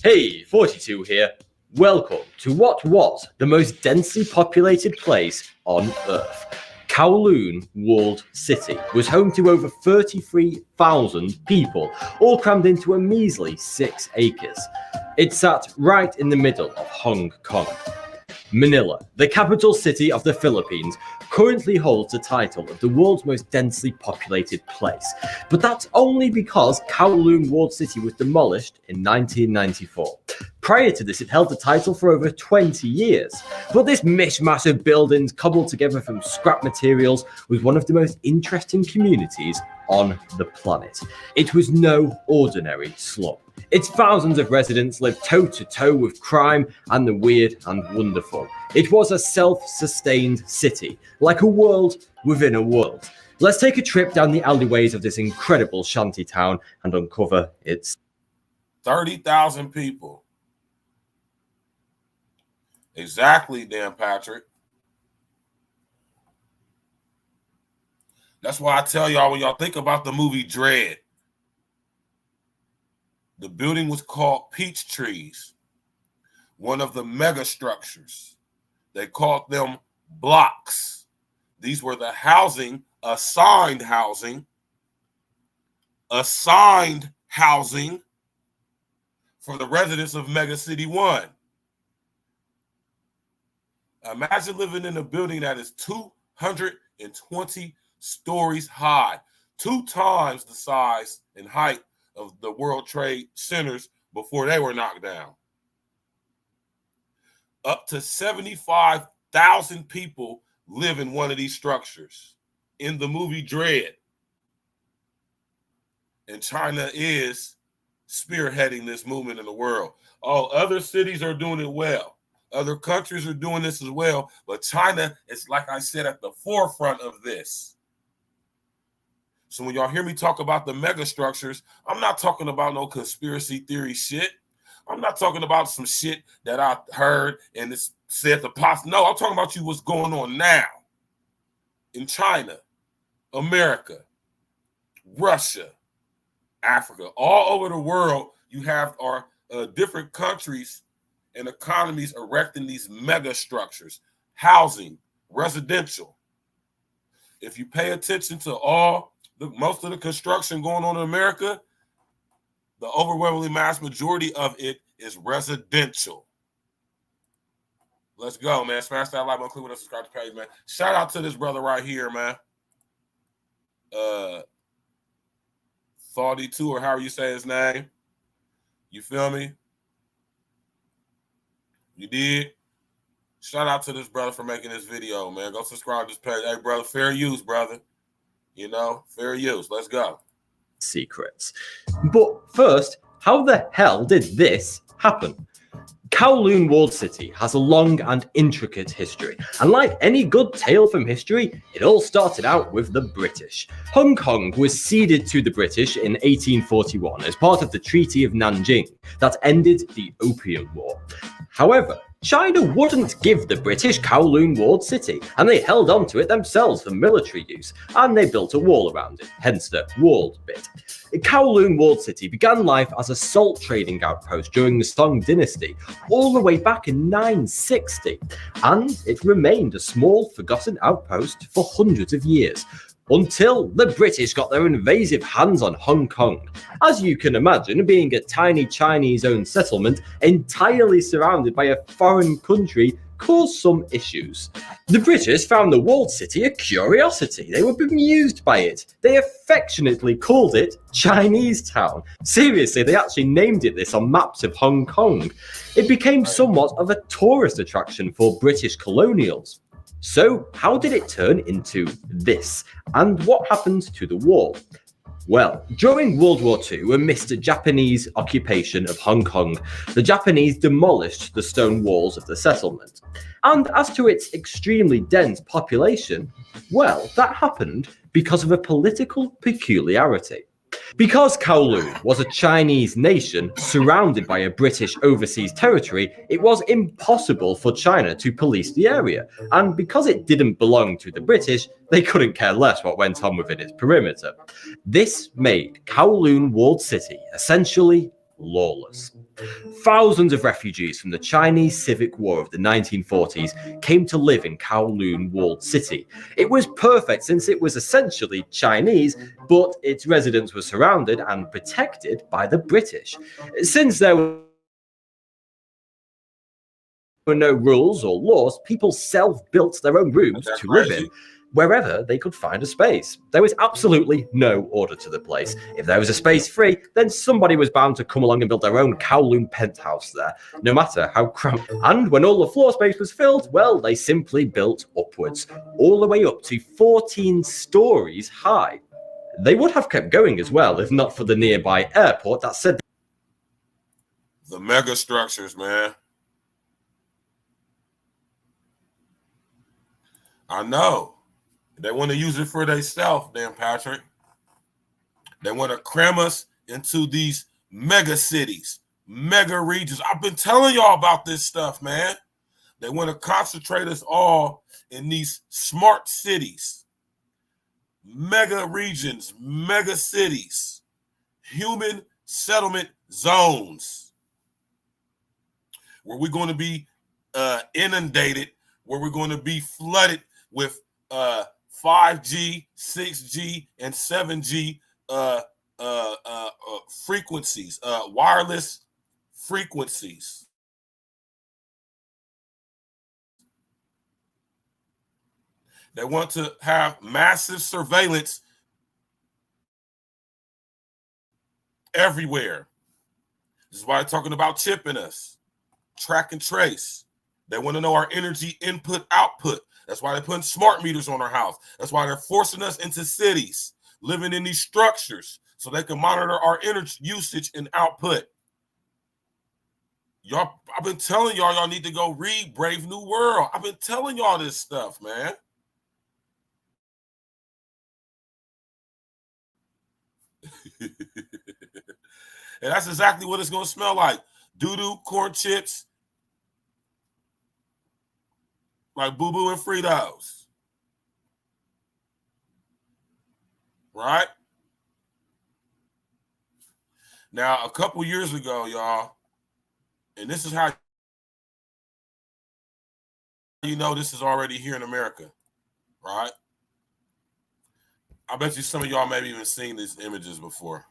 Hey, 42 here. Welcome to what was the most densely populated place on Earth. Kowloon Walled City was home to over 33,000 people, all crammed into a measly 6 acres. It sat right in the middle of Hong Kong. Manila, the capital city of the Philippines, currently holds the title of the world's most densely populated place. But that's only because Kowloon Walled City was demolished in 1994. Prior to this, it held the title for over 20 years. But this mishmash of buildings cobbled together from scrap materials was one of the most interesting communities on the planet. It was no ordinary slum. Its thousands of residents lived toe-to-toe with crime and the weird and wonderful. It was a self-sustained city, like a world within a world. Let's take a trip down the alleyways of this incredible shanty town and uncover its 30,000 people. Exactly, Dan Patrick. That's why I tell y'all, when y'all think about the movie Dread, the building was called Peach Trees, one of the mega structures. They called them blocks. These were the housing, assigned housing for the residents of Mega City 1. Imagine living in a building that is 220 stories high, 2 times the size and height of the World Trade Centers before they were knocked down. Up to 75,000 people live in one of these structures in the movie Dread. And China is spearheading this movement in the world. All other cities are doing it well. Other countries are doing this as well, but China is, like I said, at the forefront of this. So when y'all hear me talk about the mega structures, I'm not talking about no conspiracy theory shit. I'm not talking about some shit that I heard and it's said the pop. No, I'm talking about what's going on now in China, America, Russia, Africa, all over the world. You have our different countries and economies erecting these mega structures, housing, residential. If you pay attention to most of the construction going on in America, the overwhelmingly mass majority of it is residential. Let's go, man. Smash that like button, click with us, subscribe to the page, man. Shout out to this brother right here, man. Thoughty2, or however you say his name. You feel me? You did? Shout out to this brother for making this video, man. Go subscribe to this page. Hey, brother, fair use, brother. You know, fair use. Let's go. Secrets. But first, how the hell did this happen? Kowloon Walled City has a long and intricate history, and like any good tale from history, it all started out with the British. Hong Kong was ceded to the British in 1841 as part of the Treaty of Nanjing that ended the Opium War. However, China wouldn't give the British Kowloon Walled City, and they held on to it themselves for military use, and they built a wall around it, hence the walled bit. Kowloon Walled City began life as a salt trading outpost during the Song dynasty, all the way back in 960, and it remained a small, forgotten outpost for hundreds of years, until the British got their invasive hands on Hong Kong. As you can imagine, being a tiny Chinese-owned settlement entirely surrounded by a foreign country caused some issues. The British found the walled city a curiosity. They were bemused by it. They affectionately called it Chinese Town. Seriously, they actually named it this on maps of Hong Kong. It became somewhat of a tourist attraction for British colonials. So, how did it turn into this? And what happened to the wall? Well, during World War II, amidst the Japanese occupation of Hong Kong, the Japanese demolished the stone walls of the settlement. And as to its extremely dense population, well, that happened because of a political peculiarity. Because Kowloon was a Chinese nation surrounded by a British overseas territory, it was impossible for China to police the area, and because it didn't belong to the British, they couldn't care less what went on within its perimeter. This made Kowloon Walled City essentially lawless. Thousands of refugees from the Chinese Civic War of the 1940s came to live in Kowloon Walled City. It was perfect since it was essentially Chinese, but its residents were surrounded and protected by the British. Since there were no rules or laws, people self-built their own rooms to live in, wherever they could find a space. There was absolutely no order to the place. If there was a space free, then somebody was bound to come along and build their own Kowloon penthouse there, no matter how cramped. And when all the floor space was filled, well, they simply built upwards, all the way up to 14 stories high. They would have kept going as well, if not for the nearby airport that said... The mega structures, man. I know. They want to use it for themselves, Dan Patrick. They want to cram us into these mega cities, mega regions. I've been telling y'all about this stuff, man. They want to concentrate us all in these smart cities, mega regions, mega cities, human settlement zones, where we're going to be inundated, where we're going to be flooded with 5G, 6G, and 7G frequencies, wireless frequencies. They want to have massive surveillance everywhere. This is why they're talking about chipping us, track and trace. They want to know our energy input, output. That's why they're putting smart meters on our house. That's why they're forcing us into cities, living in these structures so they can monitor our energy usage and output. Y'all, I've been telling y'all need to go read Brave New World. I've been telling y'all this stuff, man. And that's exactly what it's going to smell like. Doo-doo, corn chips, like Boo-Boo and Fritos. Right? Now, a couple years ago, y'all, and this is how you know this is already here in America, right? I bet you some of y'all maybe even seen these images before.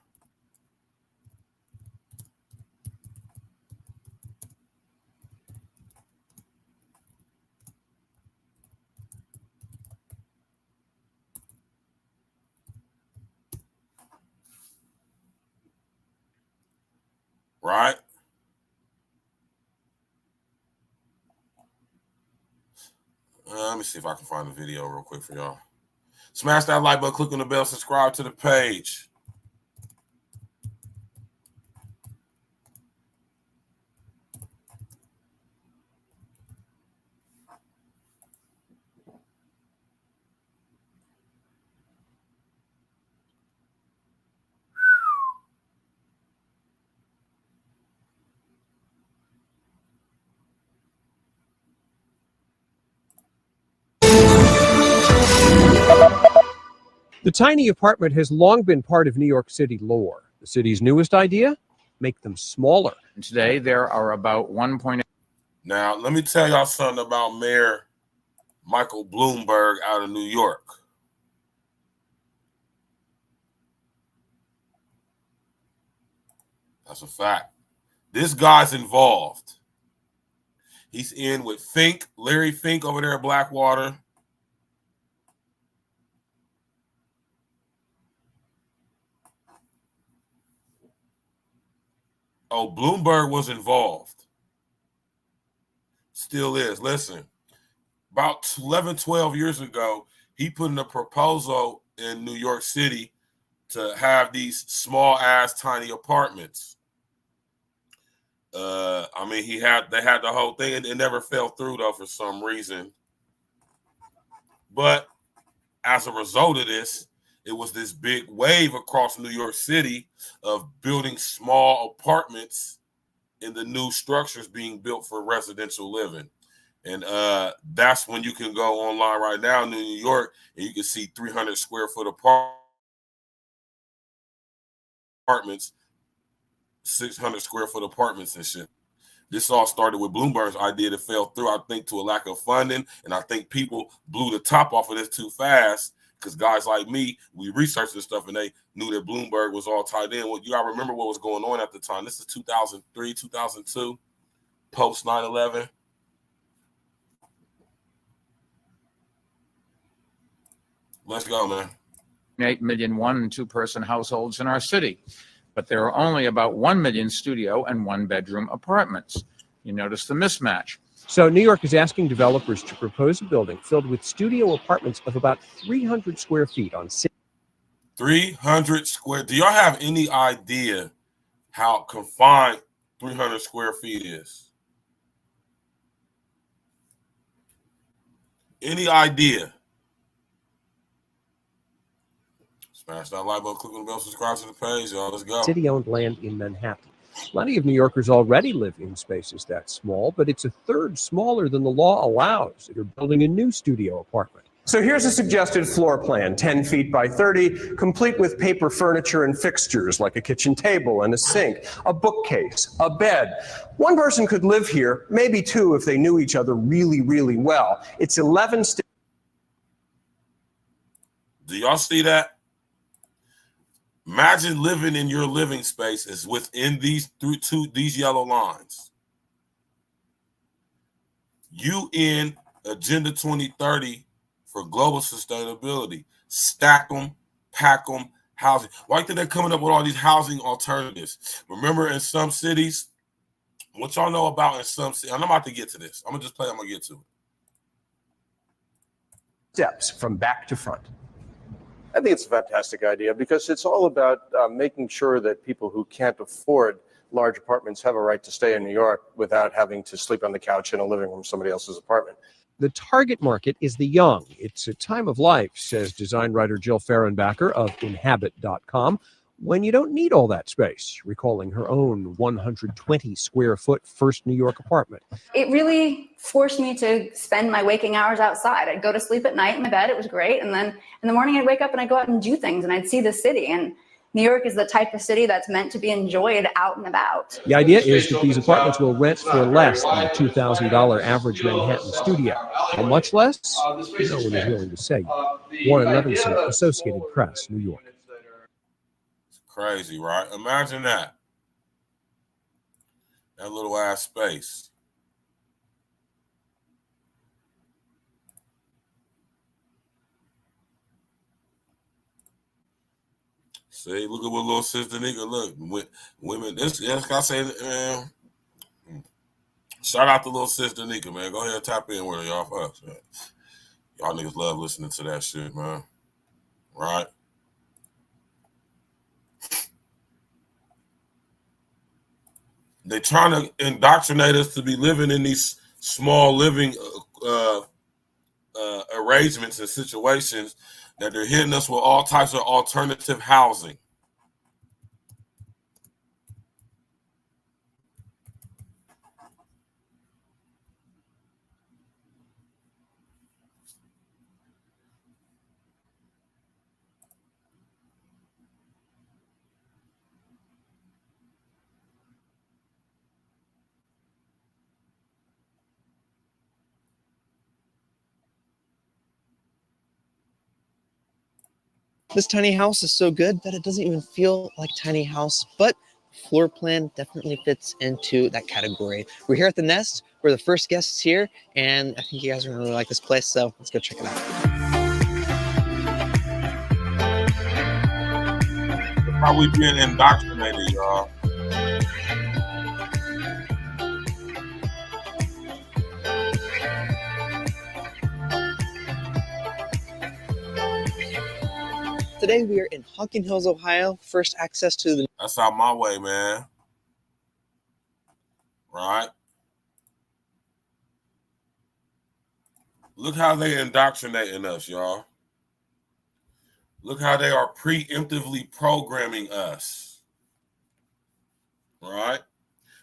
Right? Let me see if I can find the video real quick for y'all. Smash that like button, click on the bell, subscribe to the page. The tiny apartment has long been part of New York City lore. The city's newest idea? Make them smaller. Today, there are about 1.8. Now, let me tell y'all something about Mayor Michael Bloomberg out of New York. That's a fact. This guy's involved. He's in with Fink, Larry Fink over there at Blackwater. Oh, Bloomberg was involved. Still is. Listen, about 11, 12 years ago, he put in a proposal in New York City to have these small-ass tiny apartments. I mean, they had the whole thing, and it never fell through, though, for some reason. But as a result of this, it was this big wave across New York City of building small apartments in the new structures being built for residential living. And that's when you can go online right now in New York and you can see 300 square foot apartments, 600 square foot apartments and shit. This all started with Bloomberg's idea that fell through, I think, to a lack of funding. And I think people blew the top off of this too fast. Because guys like me, we researched this stuff and they knew that Bloomberg was all tied in. Well, you gotta remember what was going on at the time. This is 2003, 2002, post 9/11. Let's go, man. 8 million 1- and 2-person households in our city, but there are only about 1 million studio and 1-bedroom apartments. You notice the mismatch. So New York is asking developers to propose a building filled with studio apartments of about 300 square feet on 300 square. Do y'all have any idea how confined 300 square feet is? Any idea? Smash that like button, click on the bell, subscribe to the page, y'all. Let's go. city-owned land in Manhattan. Plenty of New Yorkers already live in spaces that small, but it's a third smaller than the law allows. They're building a new studio apartment. So here's a suggested floor plan, 10 feet by 30, complete with paper furniture and fixtures like a kitchen table and a sink, a bookcase, a bed. One person could live here, maybe two if they knew each other really, really well. It's 11 Do y'all see that? Imagine living in your living space is within these these yellow lines. You in Agenda 2030 for global sustainability. Stack them, pack them, housing. Why think they're coming up with all these housing alternatives? Remember in some cities, what y'all know about in some cities, and I'm about to get to this. I'm going to just play, I'm going to get to it. steps from back to front. I think it's a fantastic idea because it's all about making sure that people who can't afford large apartments have a right to stay in New York without having to sleep on the couch in a living room of somebody else's apartment. The target market is the young. It's a time of life, says design writer Jill Fehrenbacher of Inhabit.com, when you don't need all that space, recalling her own 120 square foot first New York apartment. It really forced me to spend my waking hours outside. I'd go to sleep at night in my bed. It was great. And then in the morning, I'd wake up and I'd go out and do things and I'd see the city. And New York is the type of city that's meant to be enjoyed out and about. The idea is that these apartments will rent for less than a $2,000 average Manhattan studio. How much less? No one is willing to say. Warren Levinson, Associated Press, New York. It's crazy, right? Imagine that. That little ass space. See, look at what little sister nigga look. Women, this I say, man. Shout out to little sister nigga, man. Go ahead and tap in with y'all first. Man. Y'all niggas love listening to that shit, man. Right? They're trying to indoctrinate us to be living in these small living arrangements and situations that they're hitting us with all types of alternative housing. This tiny house is so good that it doesn't even feel like tiny house, but floor plan definitely fits into that category. We're here at the Nest. We're the first guests here, and I think you guys are gonna really like this place, so let's go check it out. How we being indoctrinated, y'all. Today we are in Hocking Hills, Ohio. First access to the... That's out my way, man. Right? Look how they indoctrinating us, y'all. Look how they are preemptively programming us. Right?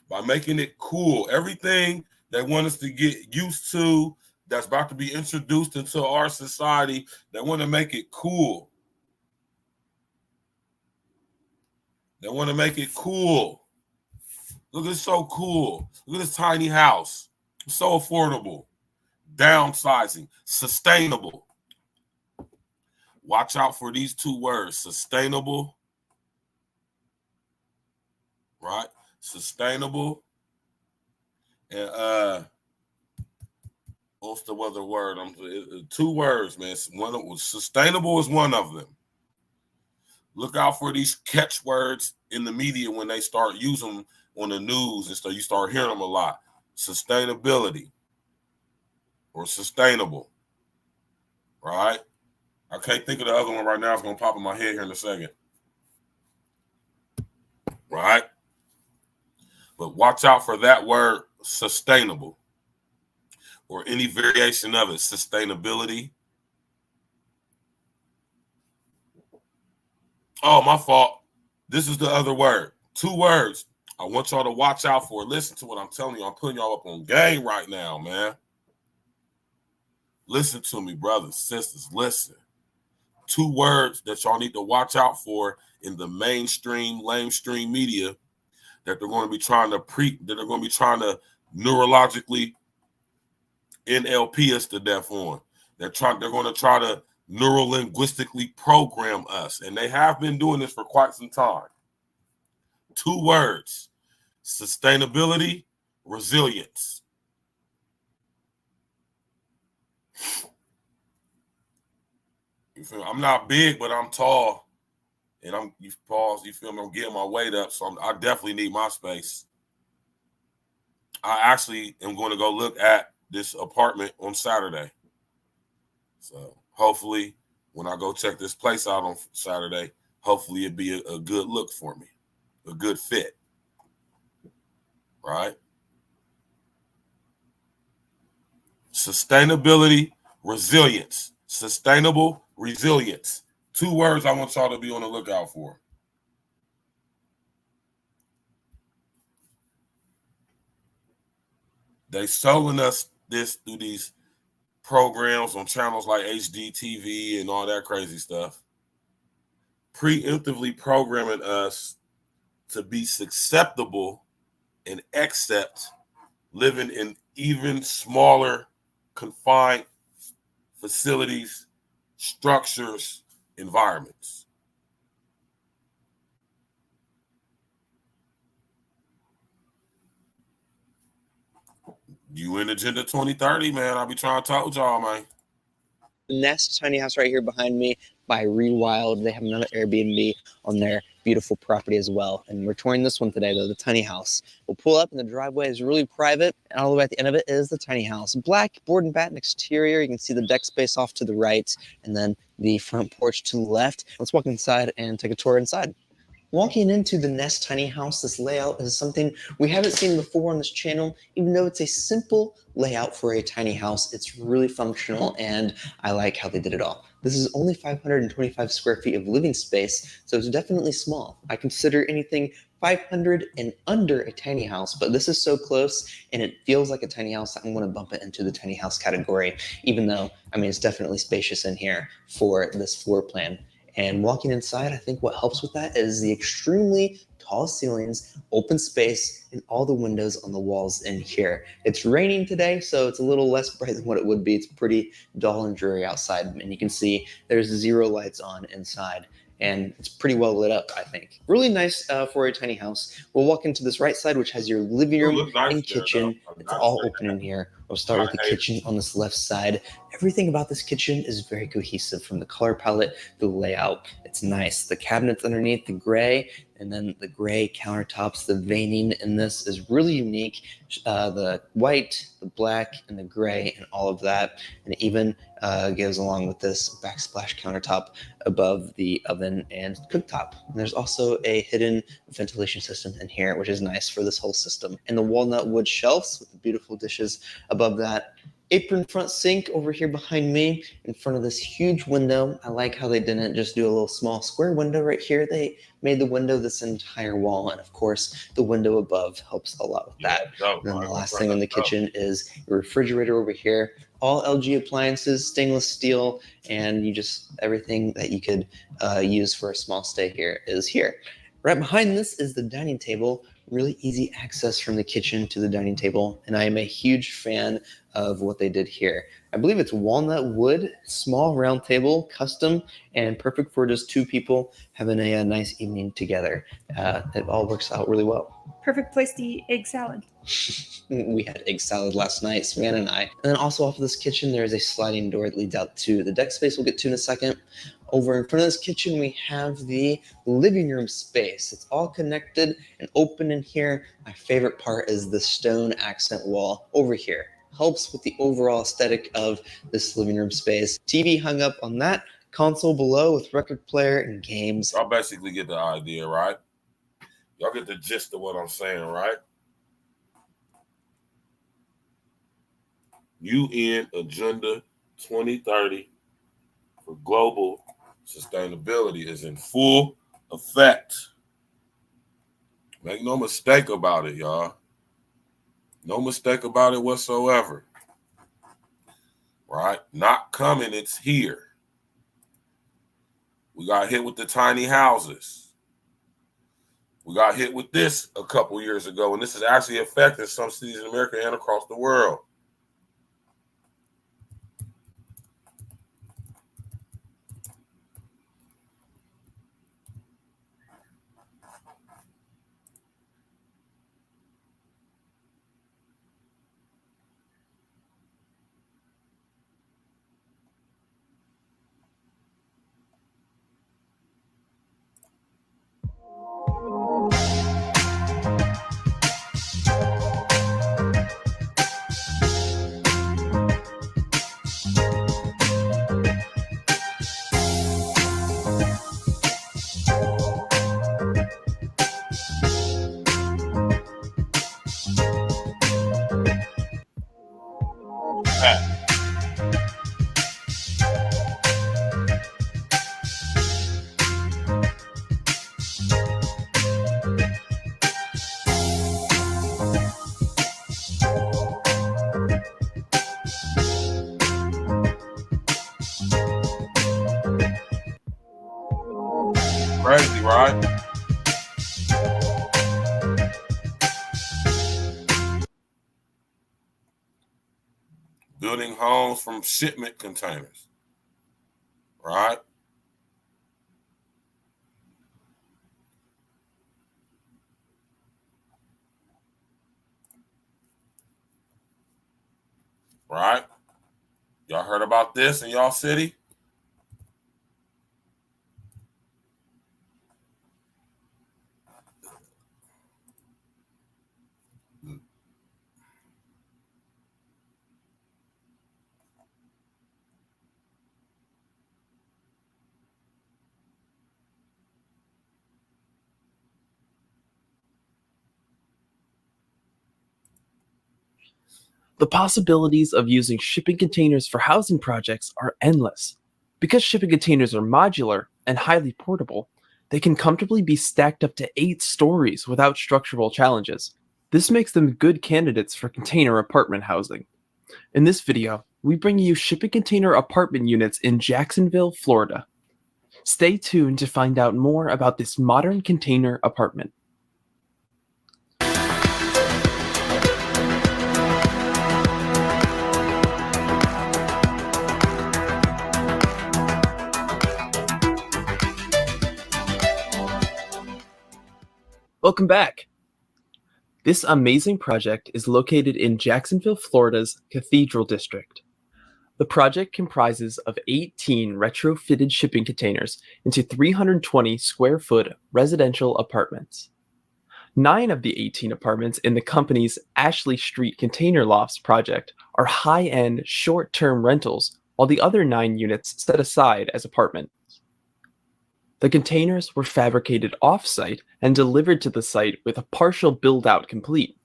By making it cool. Everything they want us to get used to that's about to be introduced into our society, they want to make it cool. They want to make it cool. Look, it's so cool. Look at this tiny house. It's so affordable. Downsizing. Sustainable. Watch out for these two words. Sustainable. Right? Sustainable. And what's the other word? Two words, man. Sustainable is one of them. Look out for these catchwords in the media when they start using them on the news and so you start hearing them a lot. Sustainability or sustainable, right? I can't think of the other one right now. It's going to pop in my head here in a second, right? But watch out for that word, sustainable, or any variation of it, sustainability. Oh, my fault. This is the other word. Two words. I want y'all to watch out for. Listen to what I'm telling you. I'm putting y'all up on game right now, man. Listen to me, brothers, sisters. Listen. Two words that y'all need to watch out for in the mainstream, lamestream media that they're going to be trying to neurologically NLP us to death on. They're going to try to neuro-linguistically program us, and they have been doing this for quite some time. Two words: sustainability, resilience. You feel me? I'm not big, but I'm tall, and you feel me? I'm getting my weight up, so I definitely need my space. I actually am going to go look at this apartment on Saturday, so hopefully, when I go check this place out on Saturday, hopefully it'd be a good look for me, a good fit. right? Sustainability, resilience. Sustainable resilience. 2 words I want y'all to be on the lookout for. They selling us this through these programs on channels like HDTV and all that crazy stuff. Preemptively programming us to be susceptible and accept living in even smaller, confined facilities, structures, environments. You in Agenda 2030, man. I'll be trying to talk with y'all, man. Nest tiny house right here behind me by YALL. They have another Airbnb on their beautiful property as well. And we're touring this one today, though, the tiny house. We'll pull up and the driveway is really private. And all the way at the end of it is the tiny house. Black board and batten exterior. You can see the deck space off to the right and then the front porch to the left. Let's walk inside and take a tour inside. Walking into the Nest tiny house, this layout is something we haven't seen before on this channel. Even though it's a simple layout for a tiny house, it's really functional and I like how they did it all. This is only 525 square feet of living space, so it's definitely small. I consider anything 500 and under a tiny house, but this is so close and it feels like a tiny house. I'm going to bump it into the tiny house category, even though, I mean, it's definitely spacious in here for this floor plan. And walking inside, I think what helps with that is the extremely tall ceilings, open space, and all the windows on the walls in here. It's raining today, so it's a little less bright than what it would be. It's pretty dull and dreary outside, and you can see there's 0 lights on inside. And it's pretty well lit up, I think. Really nice for a tiny house. We'll walk into this right side, which has your living room and kitchen. It's all open in here. We'll start with the kitchen on this left side. Everything about this kitchen is very cohesive, from the color palette, the layout. It's nice. The cabinets underneath, the gray, and then the gray countertops. The veining in this is really unique. The white, the black, and the gray, and all of that. And it even goes along with this backsplash countertop above the oven and cooktop. And there's also a hidden ventilation system in here, which is nice for this whole system. And the walnut wood shelves with the beautiful dishes above that. Apron front sink over here behind me in front of this huge window. I like how they didn't just do a little small square window right here. They made the window this entire wall. And of course, the window above helps a lot with that. And then the last thing in the kitchen is your refrigerator over here. All LG appliances, stainless steel, and everything that you could use for a small stay here is here. Right behind this is the dining table. Really easy access from the kitchen to the dining table, and I am a huge fan of what they did here. I believe it's walnut wood, small round table, custom, and perfect for just 2 people having a nice evening together. It all works out really well. Perfect place to eat egg salad. We had egg salad last night, Savannah and I. And then also off of this kitchen, there is a sliding door that leads out to the deck space we'll get to in a second. Over in front of this kitchen, we have the living room space. It's all connected and open in here. My favorite part is the stone accent wall over here. Helps with the overall aesthetic of this living room space. TV hung up on that console below with record player and games. Y'all basically get the idea, right? Y'all get the gist of what I'm saying, right? UN Agenda 2030 for global sustainability is in full effect. Make no mistake about it, y'all. No mistake about it whatsoever. Right? Not coming, it's here. We got hit with the tiny houses. We got hit with this a couple years ago, and this is actually affecting some cities in America and across the world. Crazy, right? Building homes from shipment containers, right? Right? Y'all heard about this in y'all city? The possibilities of using shipping containers for housing projects are endless. Because shipping containers are modular and highly portable, they can comfortably be stacked up to 8 stories without structural challenges. This makes them good candidates for container apartment housing. In this video, we bring you shipping container apartment units in Jacksonville, Florida. Stay tuned to find out more about this modern container apartment. Welcome back. This amazing project is located in Jacksonville, Florida's Cathedral District. The project comprises of 18 retrofitted shipping containers into 320 square foot residential apartments. 9 of the 18 apartments in the company's Ashley Street Container Lofts project are high-end, short-term rentals, while the other 9 units set aside as apartments. The containers were fabricated off-site and delivered to the site with a partial build-out complete.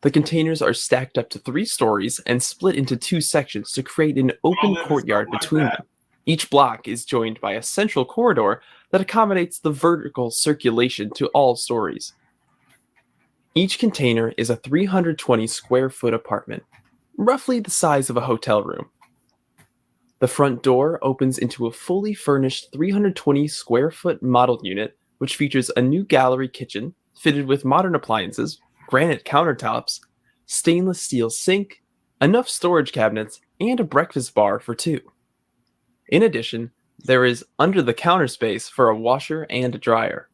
The containers are stacked up to 3 stories and split into 2 sections to create an open courtyard between them. Each block is joined by a central corridor that accommodates the vertical circulation to all stories. Each container is a 320 square foot apartment, roughly the size of a hotel room. The front door opens into a fully furnished 320 square foot model unit, which features a new gallery kitchen fitted with modern appliances, granite countertops, stainless steel sink, enough storage cabinets, and a breakfast bar for 2. In addition, there is under the counter space for a washer and a dryer.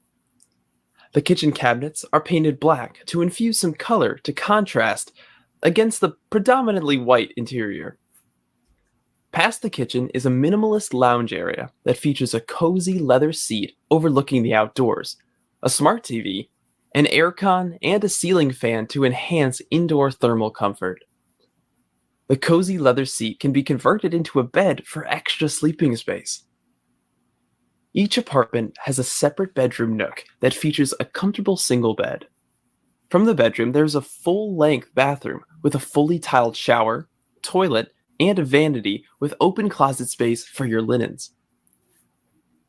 The kitchen cabinets are painted black to infuse some color to contrast against the predominantly white interior. Past the kitchen is a minimalist lounge area that features a cozy leather seat overlooking the outdoors, a smart TV, an aircon, and a ceiling fan to enhance indoor thermal comfort. The cozy leather seat can be converted into a bed for extra sleeping space. Each apartment has a separate bedroom nook that features a comfortable single bed. From the bedroom, there's a full-length bathroom with a fully tiled shower, toilet, and a vanity with open closet space for your linens.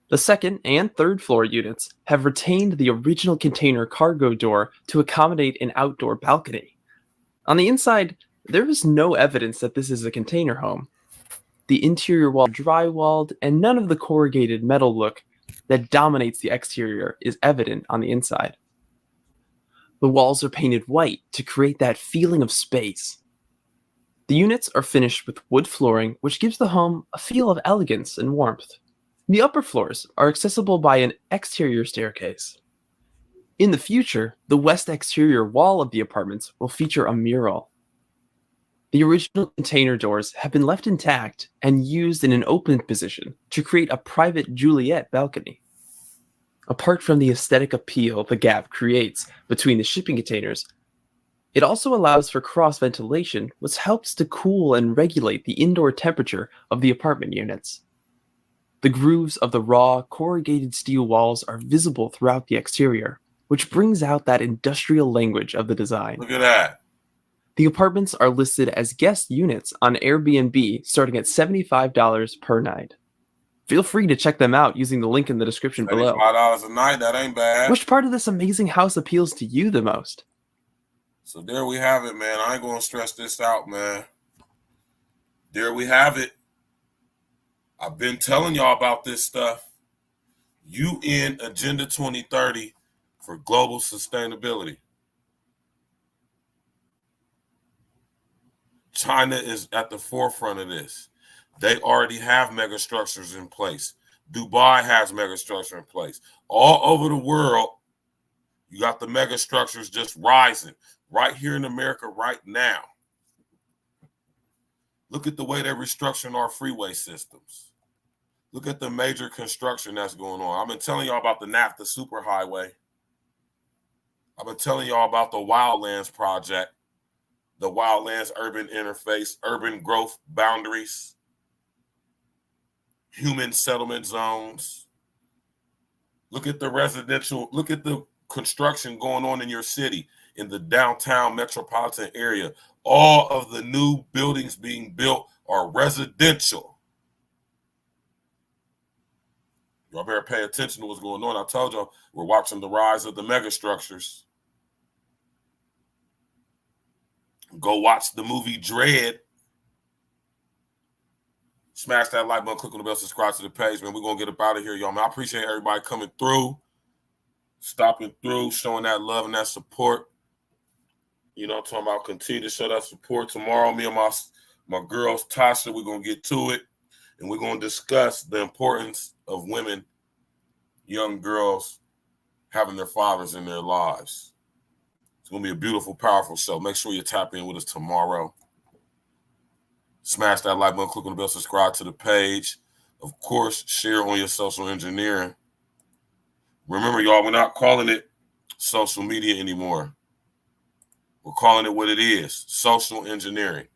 The second and third floor units have retained the original container cargo door to accommodate an outdoor balcony. On the inside, there is no evidence that this is a container home. The interior wall is drywalled, and none of the corrugated metal look that dominates the exterior is evident on the inside. The walls are painted white to create that feeling of space. The units are finished with wood flooring, which gives the home a feel of elegance and warmth. The upper floors are accessible by an exterior staircase. In the future, the west exterior wall of the apartments will feature a mural. The original container doors have been left intact and used in an open position to create a private Juliet balcony. Apart from the aesthetic appeal the gap creates between the shipping containers, it also allows for cross-ventilation, which helps to cool and regulate the indoor temperature of the apartment units. The grooves of the raw, corrugated steel walls are visible throughout the exterior, which brings out that industrial language of the design. Look at that. The apartments are listed as guest units on Airbnb starting at $75 per night. Feel free to check them out using the link in the description below. $5 a night, that ain't bad. Which part of this amazing house appeals to you the most? So there we have it, man. I ain't going to stress this out, man. There we have it. I've been telling y'all about this stuff. UN Agenda 2030 for global sustainability. China is at the forefront of this. They already have mega structures in place. Dubai has mega structure in place. All over the world, you got the mega structures just rising. Right here in America right now. Look at the way they're restructuring our freeway systems. Look at the major construction that's going on. I've been telling y'all about the NAFTA superhighway. I've been telling y'all about the Wildlands project, the Wildlands urban interface, urban growth boundaries, human settlement zones. Look at the residential, look at the construction going on in your city, in the downtown metropolitan area. All of the new buildings being built are residential. Y'all better pay attention to what's going on. I told y'all we're watching the rise of the mega structures. Go watch the movie Dread. Smash that like button, click on the bell, subscribe to the page, man. We're going to get up out of here, y'all, man. I appreciate everybody coming through, stopping through, showing that love and that support. You know what I'm talking about? Continue to show that support. Tomorrow, me and my girls, Tasha, we're going to get to it, and we're going to discuss the importance of women, young girls, having their fathers in their lives. It's going to be a beautiful, powerful show. Make sure you tap in with us tomorrow. Smash that like button, click on the bell, subscribe to the page. Of course, share on your social engineering. Remember, y'all, we're not calling it social media anymore. We're calling it what it is, social engineering.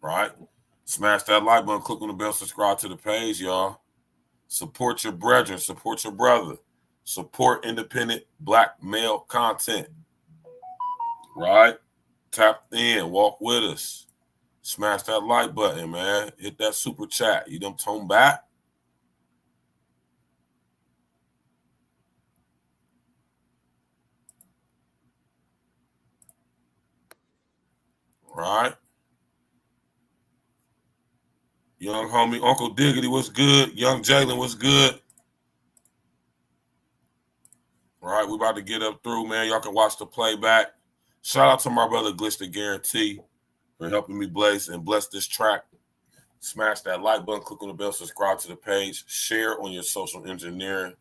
Right? Smash that like button, click on the bell, subscribe to the page, y'all. Support your brethren, support your brother. Support independent black male content. Right? Tap in, walk with us. Smash that like button, man. Hit that super chat. You done tone back? Right? Young homie, Uncle Diggity, what's good? Young Jalen, what's good? All right, we about to get up through, man. Y'all can watch the playback. Shout out to my brother Glitch the Guarantee for helping me bless this track. Smash that like button, click on the bell, subscribe to the page, share on your social engineering.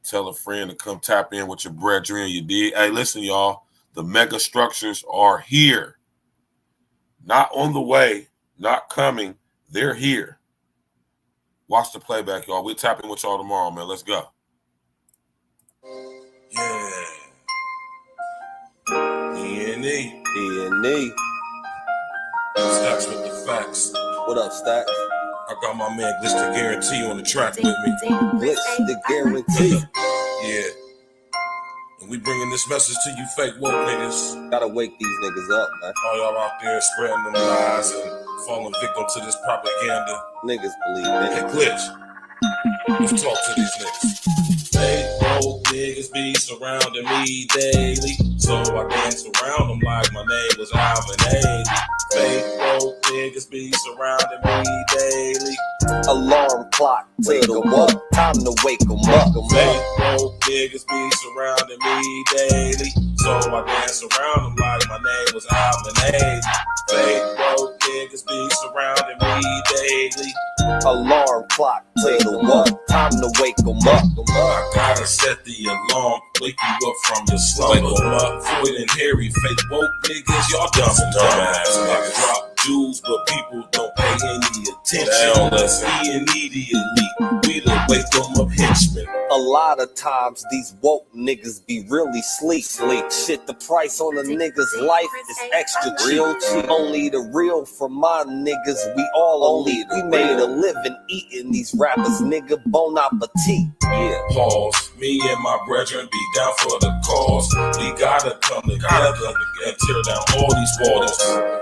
Tell a friend to come tap in with your brethren. You did. Hey, listen, y'all. The mega structures are here. Not on the way, not coming. They're here. Watch the playback, y'all. We'll tap in with y'all tomorrow, man. Let's go. Yeah. E&E. Stacks with the facts. What up, Stacks? I got my man Glitch the Guarantee on the track with me. Glitch the Guarantee. Yeah. And we bringing this message to you fake woke niggas. Gotta wake these niggas up, man. All y'all out there spreading them lies and falling victim to this propaganda. Niggas believe it. Hey, Glitch. Let's talk to these niggas. Fake woke niggas be surrounding me daily, so I dance around them like my name was Alvin Ailey. Fake woke niggas be surrounding me daily. Alarm clock, wake them up, time to wake them up. Fake woke niggas be surrounding me daily, so I dance around them like my name was Alvin Ailey. Fake woke niggas be surrounding me daily. Alarm clock, wake them up, time to wake them up. I gotta set the alarm, wake you up from your slumber. Wake them up, Floyd and Harry, fake woke niggas, y'all dumb and dumbass. I drop jewels, but people don't pay any attention. Let's be an immediately, we the wake them up henchmen. A lot of times these woke niggas be really sleep. Shit, the price on a nigga's life is extra real cheap. Only the real for my niggas, we all elite. We made a living eating these rappers, nigga, bon appetit. Yeah. Pause. Me and my brethren be down for the cause. We gotta come together and tear down all these walls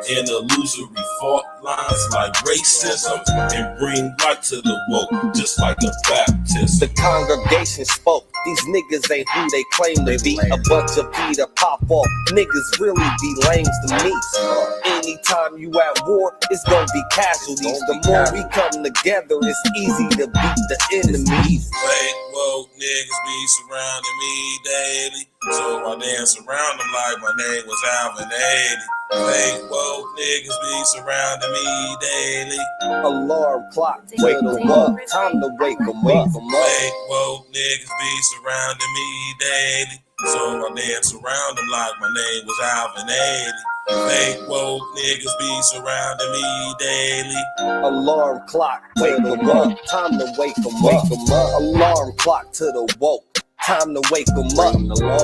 and illusory fault lines like racism and bring light to the woke, just like a baptism. The congregation spoke, These niggas ain't who they claim to be. A bunch of Peter pop-off niggas really be lames to me. Anytime you at war, it's gonna be casualties. The more we come together, it's easy to beat the enemies. Fake woke niggas be surrounding me daily, so I dance around them like my name was Alvin 80. Fake woke niggas be surrounding me daily. Alarm clock, wake them up, time to wake them up. Fake woke niggas be surrounding me daily, so I dance around them like my name was Alvin 80. Fake woke niggas be surrounding me daily. Alarm clock, wake them up, time to wake them up. Alarm clock to the woke, time to wake them up.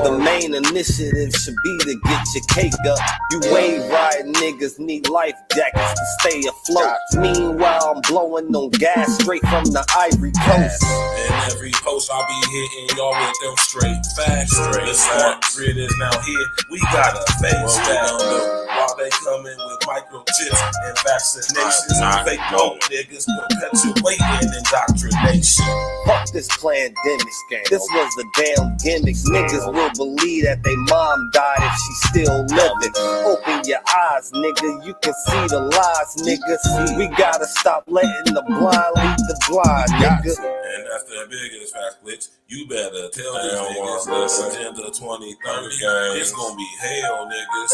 The main initiative should be to get your cake up. You wave riding niggas need life jackets to stay afloat. Meanwhile, I'm blowing on gas straight from the Ivory Coast. And every post I'll be hitting y'all with them straight facts. The smart grid is now here. We gotta face that. While they coming with microchips and vaccinations, fake woke niggas perpetuating indoctrination. Fuck this pandemic. This was the damn gimmick. Niggas will believe that they mom died if she still living. Open your eyes, nigga. You can see the lies, nigga. We gotta stop letting the blind lead the blind, nigga. And that's the biggest fact, glitch. You better tell these niggas this Agenda 2030. It's gonna be hell, niggas.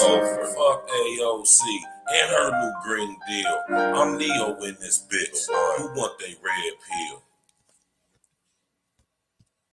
Fuck AOC and her new Green Deal. I'm Neo in this bitch. Who want they red pill?